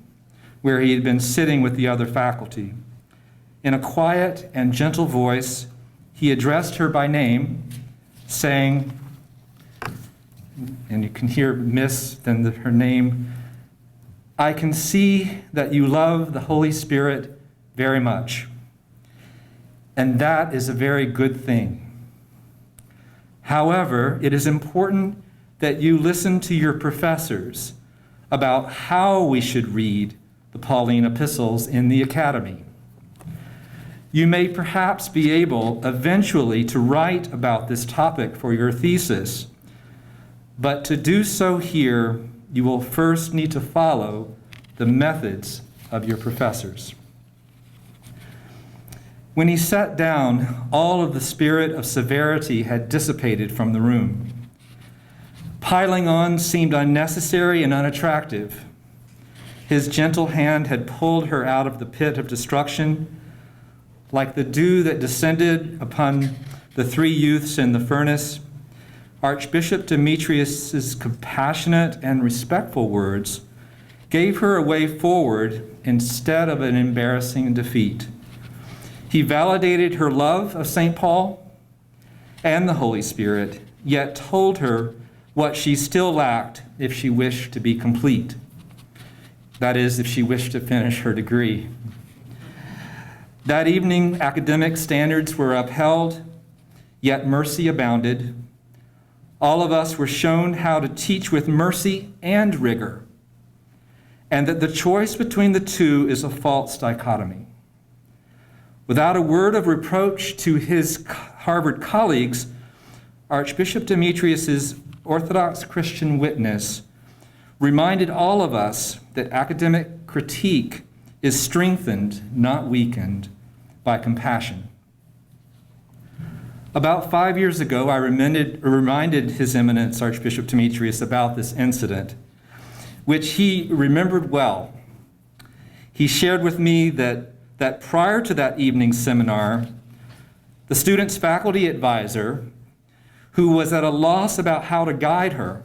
where he had been sitting with the other faculty. In a quiet and gentle voice, he addressed her by name, saying, and you can hear Miss, then her name, "I can see that you love the Holy Spirit very much, and that is a very good thing. However, it is important that you listen to your professors about how we should read the Pauline epistles in the academy. You may perhaps be able eventually to write about this topic for your thesis, but to do so here, you will first need to follow the methods of your professors." When he sat down, all of the spirit of severity had dissipated from the room. Piling on seemed unnecessary and unattractive. His gentle hand had pulled her out of the pit of destruction, like the dew that descended upon the three youths in the furnace. Archbishop Demetrius's compassionate and respectful words gave her a way forward instead of an embarrassing defeat. He validated her love of St. Paul and the Holy Spirit, yet told her what she still lacked if she wished to be complete. That is, if she wished to finish her degree. That evening, academic standards were upheld, yet mercy abounded. All of us were shown how to teach with mercy and rigor, and that the choice between the two is a false dichotomy. Without a word of reproach to his Harvard colleagues, Archbishop Demetrius's Orthodox Christian witness reminded all of us that academic critique is strengthened, not weakened, by compassion. About 5 years ago, I reminded His Eminence Archbishop Demetrius about this incident, which he remembered well. He shared with me that prior to that evening's seminar, the student's faculty advisor, who was at a loss about how to guide her,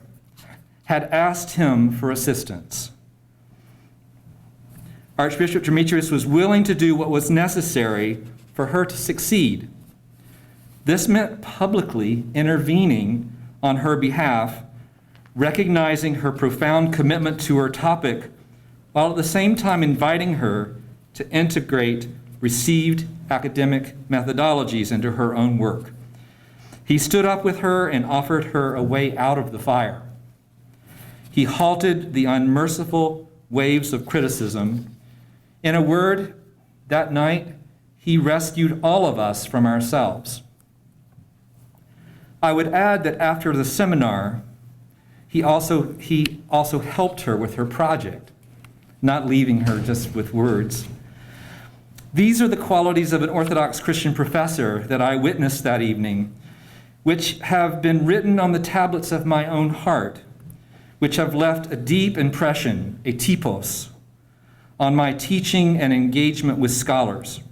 had asked him for assistance. Archbishop Demetrius was willing to do what was necessary for her to succeed. This meant publicly intervening on her behalf, recognizing her profound commitment to her topic, while at the same time inviting her to integrate received academic methodologies into her own work. He stood up with her and offered her a way out of the fire. He halted the unmerciful waves of criticism. In a word, that night, he rescued all of us from ourselves. I would add that after the seminar, he also helped her with her project, not leaving her just with words. These are the qualities of an Orthodox Christian professor that I witnessed that evening, which have been written on the tablets of my own heart, which have left a deep impression, a typos, on my teaching and engagement with scholars.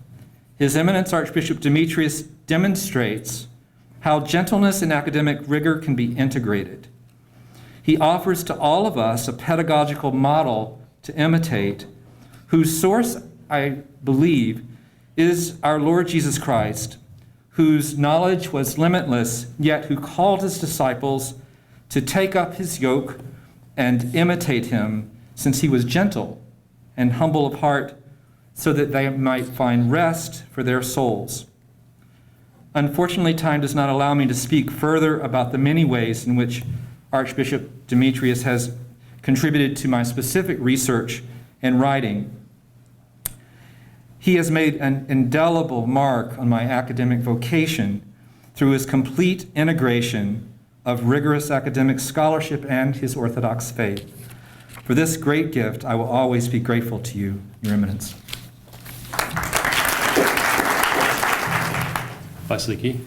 His Eminence Archbishop Demetrius demonstrates how gentleness and academic rigor can be integrated. He offers to all of us a pedagogical model to imitate, whose source, I believe, is our Lord Jesus Christ, whose knowledge was limitless, yet who called his disciples to take up his yoke and imitate him, since he was gentle and humble of heart, so that they might find rest for their souls. Unfortunately, time does not allow me to speak further about the many ways in which Archbishop Demetrius has contributed to my specific research and writing. He has made an indelible mark on my academic vocation through his complete integration of rigorous academic scholarship and his Orthodox faith. For this great gift, I will always be grateful to you, Your Eminence. Vasiliki.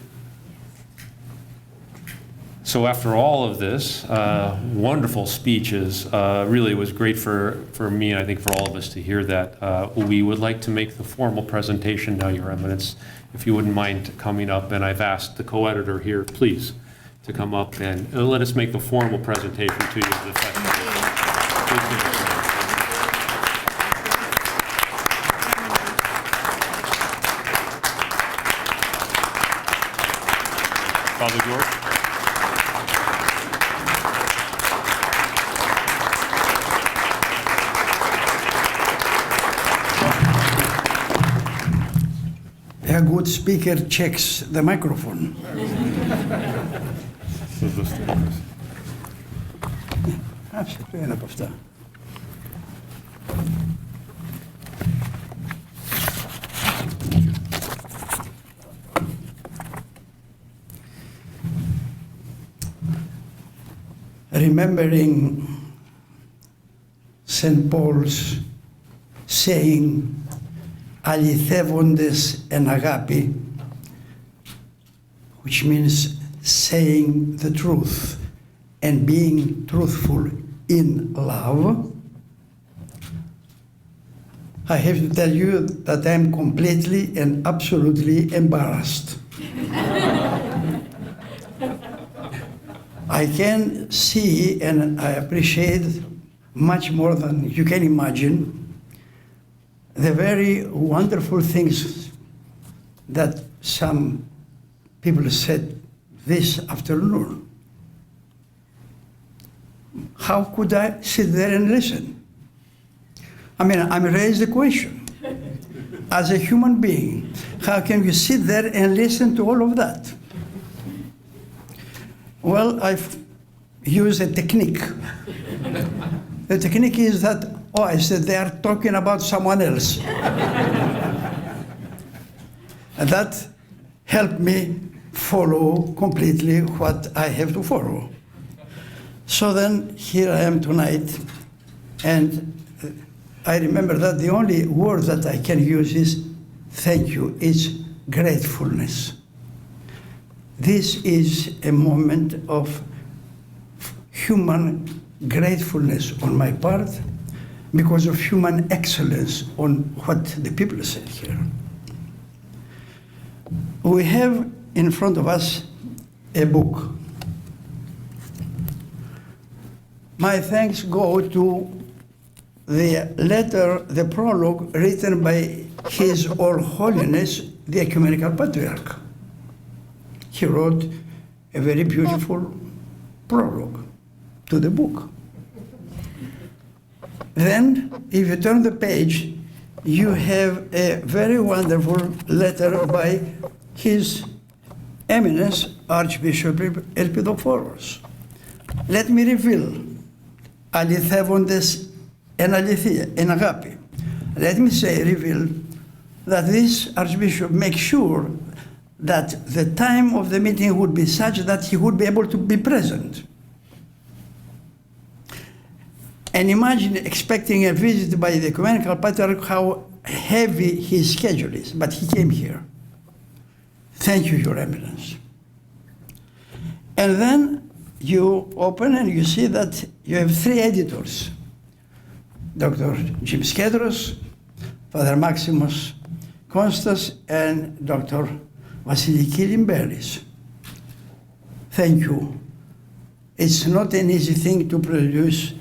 So after all of this, wonderful speeches, really was great for me and I think for all of us to hear that. We would like to make the formal presentation now, Your Eminence, if you wouldn't mind coming up. And I've asked the co-editor here, please, to come up and let us make the formal presentation to you of the festival. Father George. A good speaker checks the microphone. Ένα από αυτά. Remembering St. Paul's saying, αληθεύοντες εν αγάπη, which means saying the truth and being truthful in love, I have to tell you that I'm completely and absolutely embarrassed. I can see and I appreciate much more than you can imagine the very wonderful things that some people said this afternoon. How could I sit there and listen? I mean, I'm raised the question. As a human being, how can you sit there and listen to all of that? Well, I've used a technique. The technique is that, oh, I said they are talking about someone else. And that helped me follow completely what I have to follow. So then here I am tonight, and I remember that the only word that I can use is thank you. It's gratefulness. this is a moment of human gratefulness on my part because of human excellence on what the people said here. We have in front of us a book. My thanks go to the letter, the prologue written by His All Holiness, the Ecumenical Patriarch. He wrote a very beautiful prologue to the book. Then, if you turn the page, you have a very wonderful letter by His Eminence Archbishop Demetrios. Let me reveal, αληθεύοντες εν αληθεία, εν αγάπη. Let me say, reveal, that this Archbishop makes sure that the time of the meeting would be such that he would be able to be present. And imagine expecting a visit by the Ecumenical Patriarch, how heavy his schedule is, but he came here. Thank you, Your Eminence. And then you open and you see that you have 3 editors. Dr. Demetrios, Father Maximus Konstas, and Dr. Vasiliki Limberis. Thank you. It's not an easy thing to produce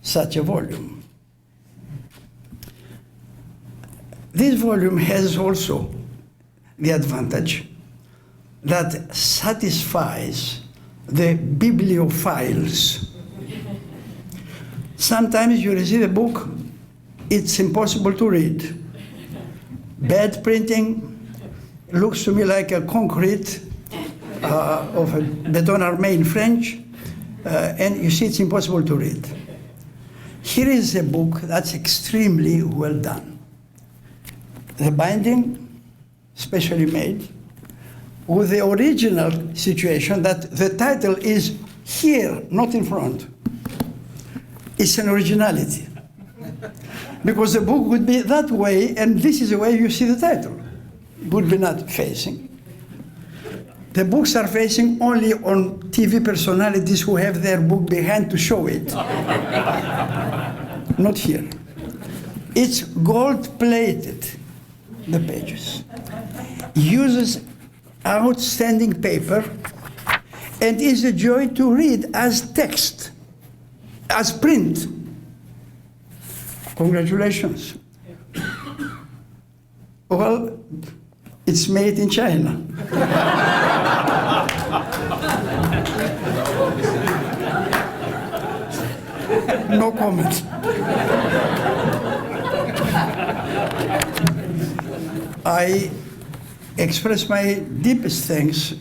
such a volume. This volume has also the advantage that satisfies the bibliophiles. Sometimes you receive a book, it's impossible to read. Bad printing, looks to me like a concrete of a béton armé in French, and you see it's impossible to read. Here is a book that's extremely well done. The binding, specially made, with the original situation that the title is here, not in front. It's an originality. Because the book would be that way, and this is the way you see the title. It would be not facing. The books are facing only on TV personalities who have their book behind to show it. Not here. It's gold-plated, the pages. Uses outstanding paper, and is a joy to read as text, as print. Congratulations. Well, it's made in China. No comment. I express my deepest thanks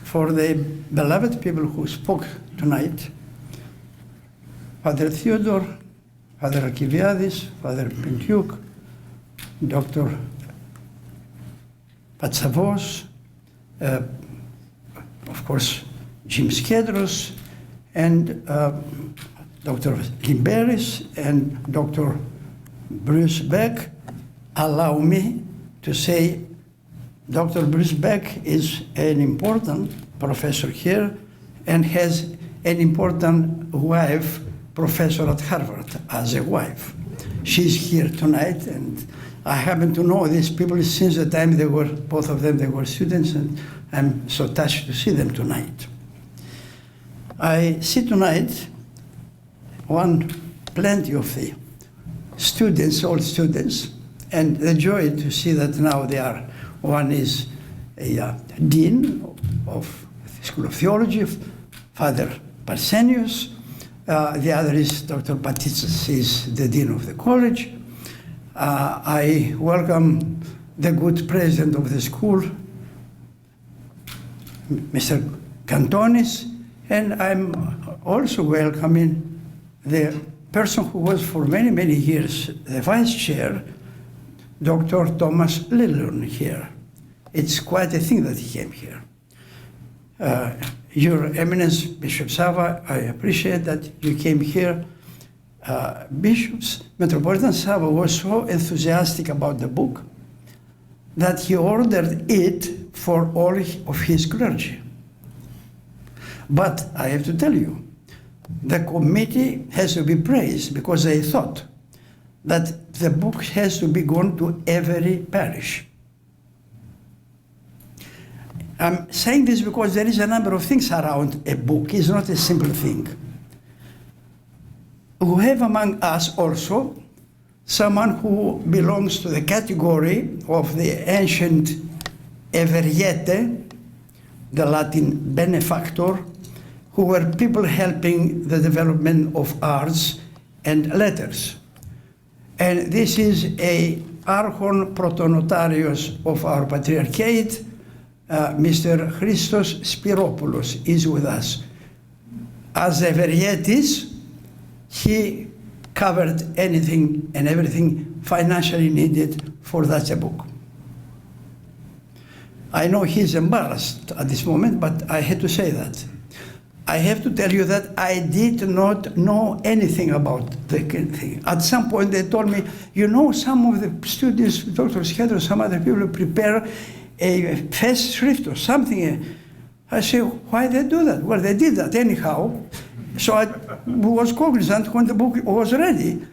for the beloved people who spoke tonight. Father Theodore, Father Archiviadis, Father Pentyuk, Dr. Patsavos, of course, Jim Skedros, and Dr. Limberis and Dr. Bruce Beck. Allow me to say Dr. Bruce Beck is an important professor here and has an important wife, professor at Harvard, as a wife. She's here tonight, and I happen to know these people since the time they were, both of them, they were students, and I'm so touched to see them tonight. I see tonight plenty of the students, old students, and the joy to see that now they are, one is a dean of the School of Theology, Father Parsenius, the other is Dr. Patitsis, is the dean of the college. I welcome the good president of the school, Mr. Cantonis, and I'm also welcoming the person who was for many, many years the vice chair, Dr. Thomas Lillon here. It's quite a thing that he came here. Your Eminence, Bishop Sava, I appreciate that you came here. Metropolitan Sava was so enthusiastic about the book that he ordered it for all of his clergy. But I have to tell you, the committee has to be praised because they thought that the book has to be gone to every parish. I'm saying this because there is a number of things around a book. It's not a simple thing. We have among us also someone who belongs to the category of the ancient Everiete, the Latin benefactor, who were people helping the development of arts and letters. And this is a Archon Protonotarios of our Patriarchate, Mr. Christos Spiropoulos is with us. As Everietis, he covered anything and everything financially needed for such a book. I know he's embarrassed at this moment, but I had to say that. I have to tell you that I did not know anything about the thing. At some point they told me, you know, some of the students, Dr. Skedros, some other people prepare a Festschrift or something. I say, why they do that? Well, they did that anyhow. So I was cognizant when the book was ready.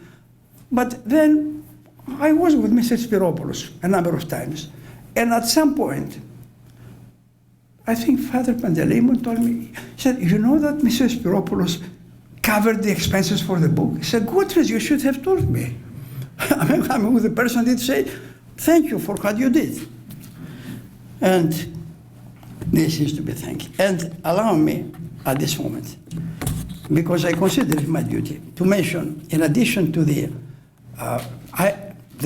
But then I was with Mr. Spiropoulos a number of times. And at some point, I think Father Panteleimon told me, he said, you know that Mr. Spiropoulos covered the expenses for the book? He said, Gutierrez, you should have told me. I mean, the person did say, thank you for what you did. And this is to be thanked. And allow me at this moment, because I consider it my duty, to mention, in addition to the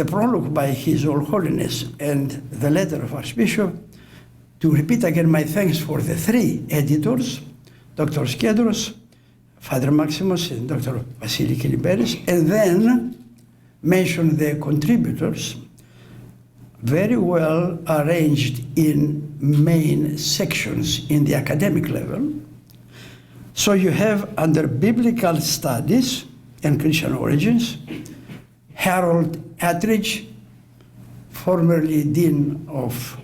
prologue by His Holiness and the letter of Archbishop, to repeat again my thanks for the three editors, Dr. Skedros, Father Maximus, and Dr. Vasilis Kilimberis, and then mention the contributors, very well arranged in main sections in the academic level. So you have under Biblical Studies and Christian Origins, Harold Attridge, formerly Dean of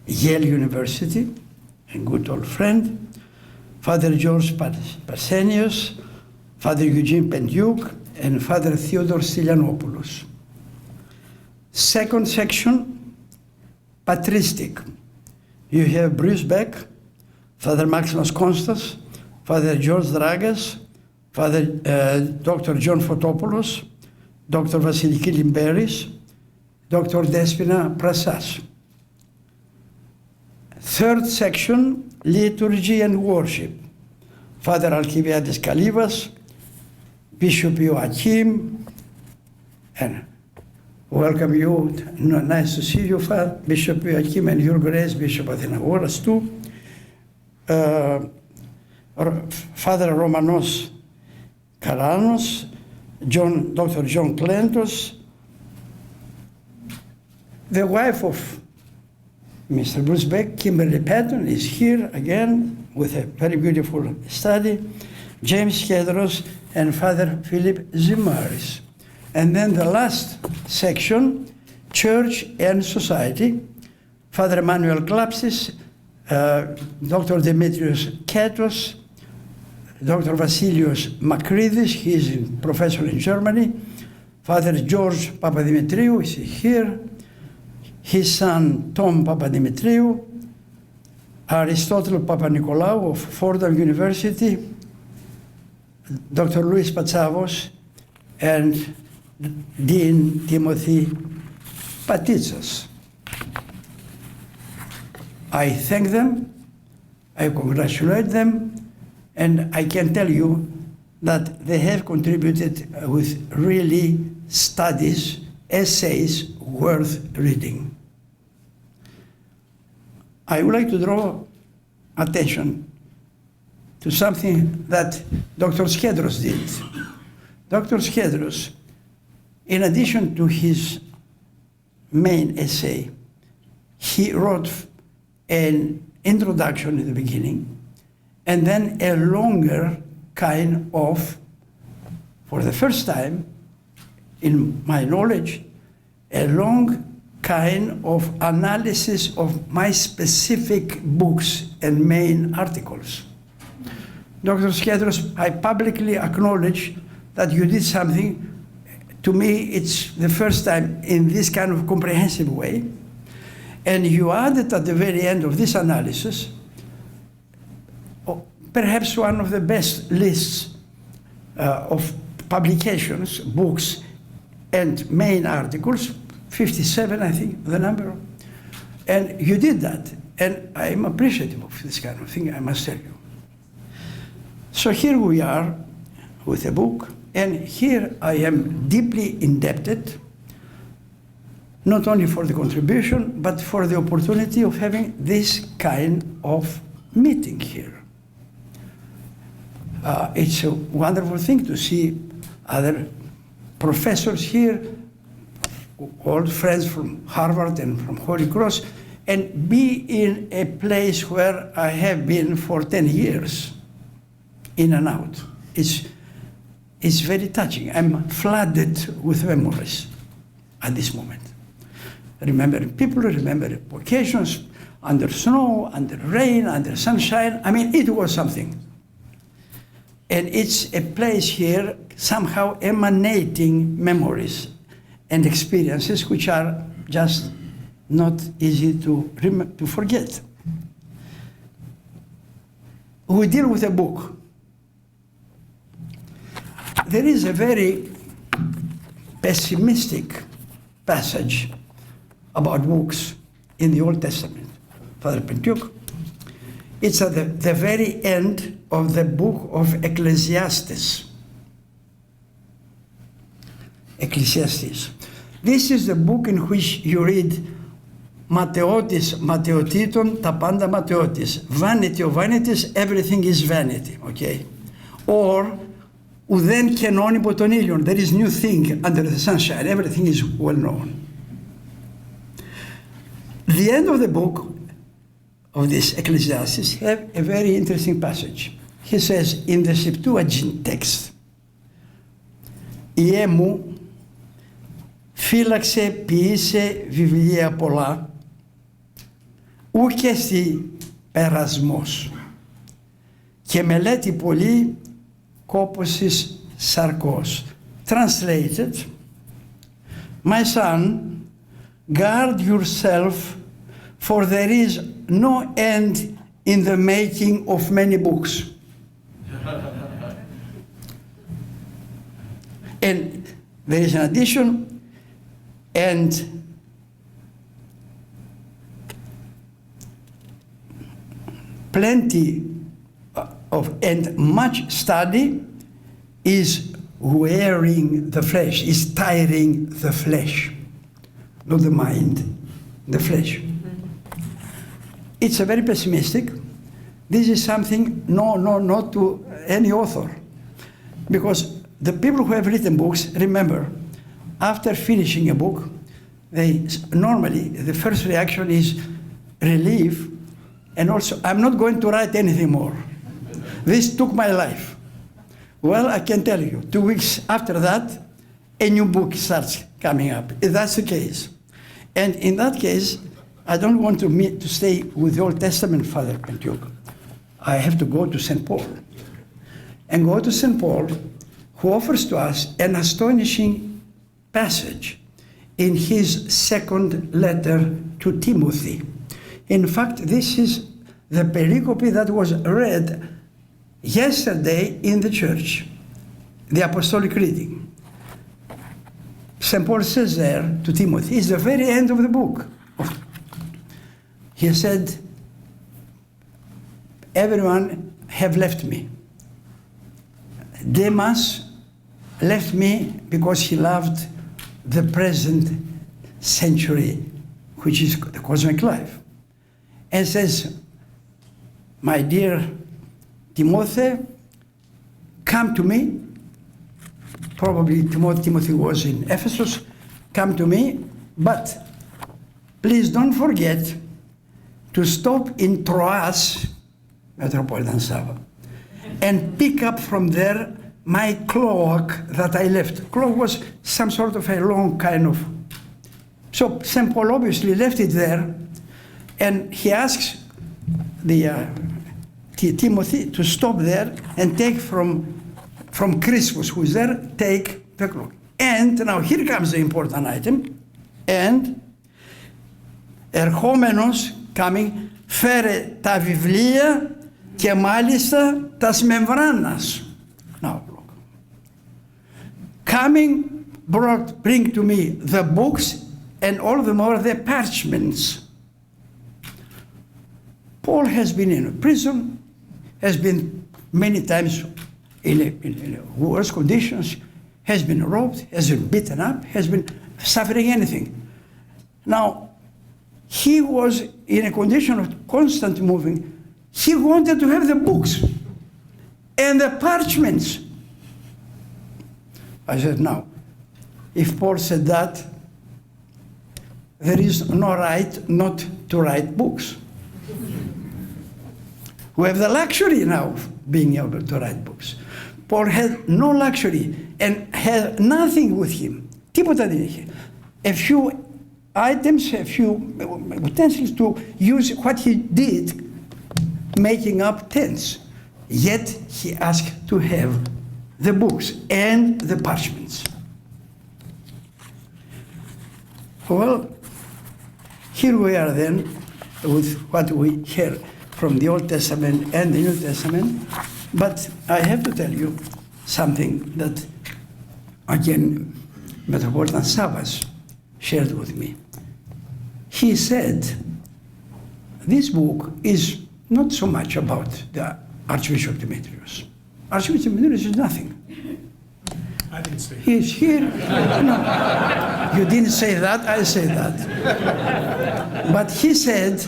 Yale University, a good old friend, Father George Parsenios, Father Eugene Pentyuk, and Father Theodore Stylianopoulos. Second section, patristic. You have Bruce Beck, Father Maximus Constas, Father George Dragas, Father Dr. John Fotopoulos, Dr. Vasilis Kilimberis, Dr. Despina Prasas. Third section, liturgy and worship. Father Alcibiades Kalivas, Bishop Joachim, and welcome you. Nice to see you, Father. Bishop Joachim and Your Grace, Bishop Athenagoras too. Father Romanos Karanos, Dr. John Klentos, the wife of Mr. Bruce Beck, Kimberly Patton, is here again with a very beautiful study, James Skedros, and Father Philip Zimaris. And then the last section, Church and Society, Father Emmanuel Klapsis, Dr. Demetrius Katos, Dr. Vasilios Makridis, he is a professor in Germany, Father George Papadimitriou is here, his son Tom Papadimitriou, Aristotle Papanikolaou of Fordham University, Dr. Louis Patsavos, and Dean Timothy Patitsas. I thank them, I congratulate them, and I can tell you that they have contributed with really studies, essays worth reading. I would like to draw attention to something that Dr. Skedros did. Dr. Skedros, in addition to his main essay, he wrote an introduction in the beginning, and then a longer kind of, for the first time, in my knowledge, a long kind of analysis of my specific books and main articles. Dr. Skedros, I publicly acknowledge that you did something. To me, it's the first time in this kind of comprehensive way. And you added at the very end of this analysis, perhaps one of the best lists of publications, books, and main articles, 57, I think, the number. And you did that. And I'm appreciative of this kind of thing, I must tell you. So here we are with a book, and here I am deeply indebted, not only for the contribution, but for the opportunity of having this kind of meeting here. It's a wonderful thing to see other professors here, old friends from Harvard and from Holy Cross, and be in a place where I have been for 10 years, in and out. It's very touching. I'm flooded with memories at this moment. Remembering people, remembering occasions, under snow, under rain, under sunshine. I mean, it was something. And it's a place here somehow emanating memories and experiences which are just not easy to forget. We deal with a book. There is a very pessimistic passage about books in the Old Testament. Father Pentyuk, it's at the very end of the book of Ecclesiastes. Ecclesiastes. This is the book in which you read Ματαιώτης ματαιωτήτων, τα πάντα ματαιώτης. Vanity of vanities, everything is vanity, okay? Or, ουδέν κενόν υπό τον ήλιον, there is new thing under the sunshine, everything is well known. The end of the book of this Ecclesiastes have a very interesting passage. He says, in the Septuagint text, «Ιέ μου, φύλαξε, ποιήσε βιβλία πολλά, ουκ εστι περασμός, και μελέτη πολύ κόπωσης σαρκός». Translated, my son, guard yourself, for there is no end in the making of many books. And there is an addition, and plenty of and much study is wearing the flesh, is tiring the flesh, not the mind, the flesh. It's a very pessimistic. This is something, not to any author. Because the people who have written books, remember, after finishing a book, they normally, the first reaction is relief, and also, I'm not going to write anything more. This took my life. Well, I can tell you, 2 weeks after that, a new book starts coming up. If that's the case. And in that case, I don't want to stay with the Old Testament, Father Pentyuk. I have to go to St. Paul. And go to St. Paul, who offers to us an astonishing passage in his second letter to Timothy. In fact, this is the pericope that was read yesterday in the church, the apostolic reading. St. Paul says there to Timothy, it's the very end of the book. He said, everyone have left me. Demas left me because he loved the present century, which is the cosmic life. And says, my dear Timothy, come to me. Probably Timothy was in Ephesus. Come to me, but please don't forget to stop in Troas, Metropolitan Saba, and pick up from there my cloak that I left. Cloak was some sort of a long kind of So St. Paul obviously left it there, and he asks the Timothy to stop there and take from Crispus, who is there, take the cloak. And now here comes the important item. And ερχόμενος, coming, φέρε τα βιβλία και μάλιστα τας μεμβράνας. Now look. Coming, bring to me the books and all the more the parchments. Paul has been in a prison, has been many times in worse conditions, has been robbed, has been beaten up, has been suffering anything. Now, he was in a condition of constant moving. He wanted to have the books and the parchments. I said, no. If Paul said that, there is no right not to write books. We have the luxury now of being able to write books. Paul had no luxury and had nothing with him. Τίποτα δεν είχε. A few items, a few utensils to use what he did, making up tents. Yet he asked to have the books and the parchments. Well, here we are then with what we hear from the Old Testament and the New Testament, but I have to tell you something that, again, Metropolitan Savas shared with me. He said, this book is not so much about the Archbishop Demetrios. Archbishop Demetrios is nothing. I didn't say that. He's here. No, you didn't say that, I say that. But he said,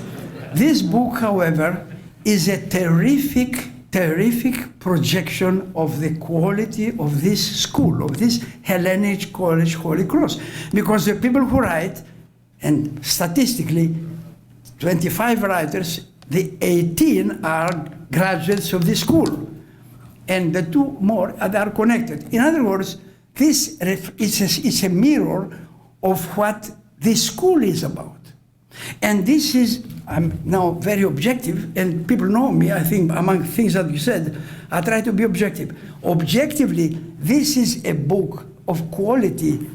this book, however, is a terrific projection of the quality of this school, of this Hellenic college, Holy Cross. Because the people who write, and statistically, 25 writers, the 18 are graduates of this school. And the two more are connected. In other words, this is a mirror of what this school is about. And this is, I'm now very objective, and people know me, I think, among things that you said, I try to be objective. Objectively, this is a book of quality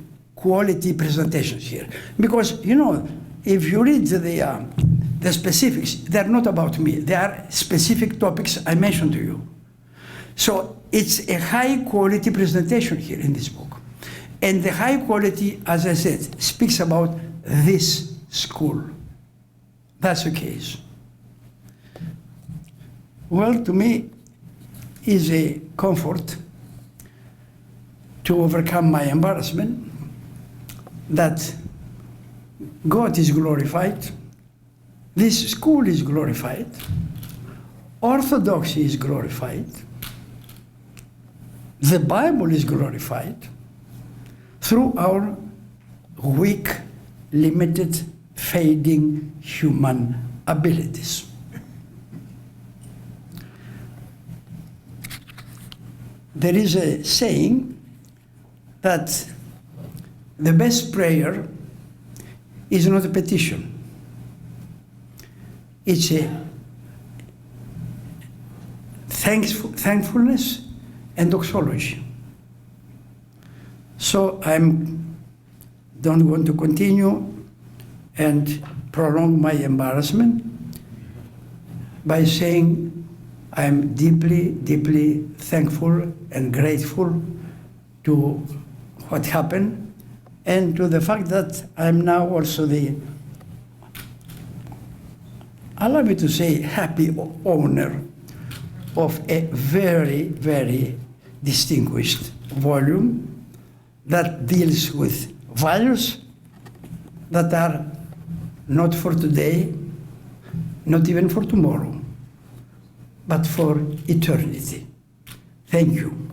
presentations here. Because, you know, if you read the specifics, they're not about me. They are specific topics I mentioned to you. So it's a high quality presentation here in this book. And the high quality, as I said, speaks about this school. That's the case. Well, to me, is a comfort to overcome my embarrassment that God is glorified, this school is glorified, Orthodoxy is glorified, the Bible is glorified through our weak, limited, fading human abilities. There is a saying that the best prayer is not a petition. It's a thankfulness and doxology. So I don't want to continue and prolong my embarrassment by saying I'm deeply, deeply thankful and grateful to what happened and to the fact that I'm now also allow me to say, happy owner of a very, very distinguished volume that deals with values that are not for today, not even for tomorrow, but for eternity. Thank you.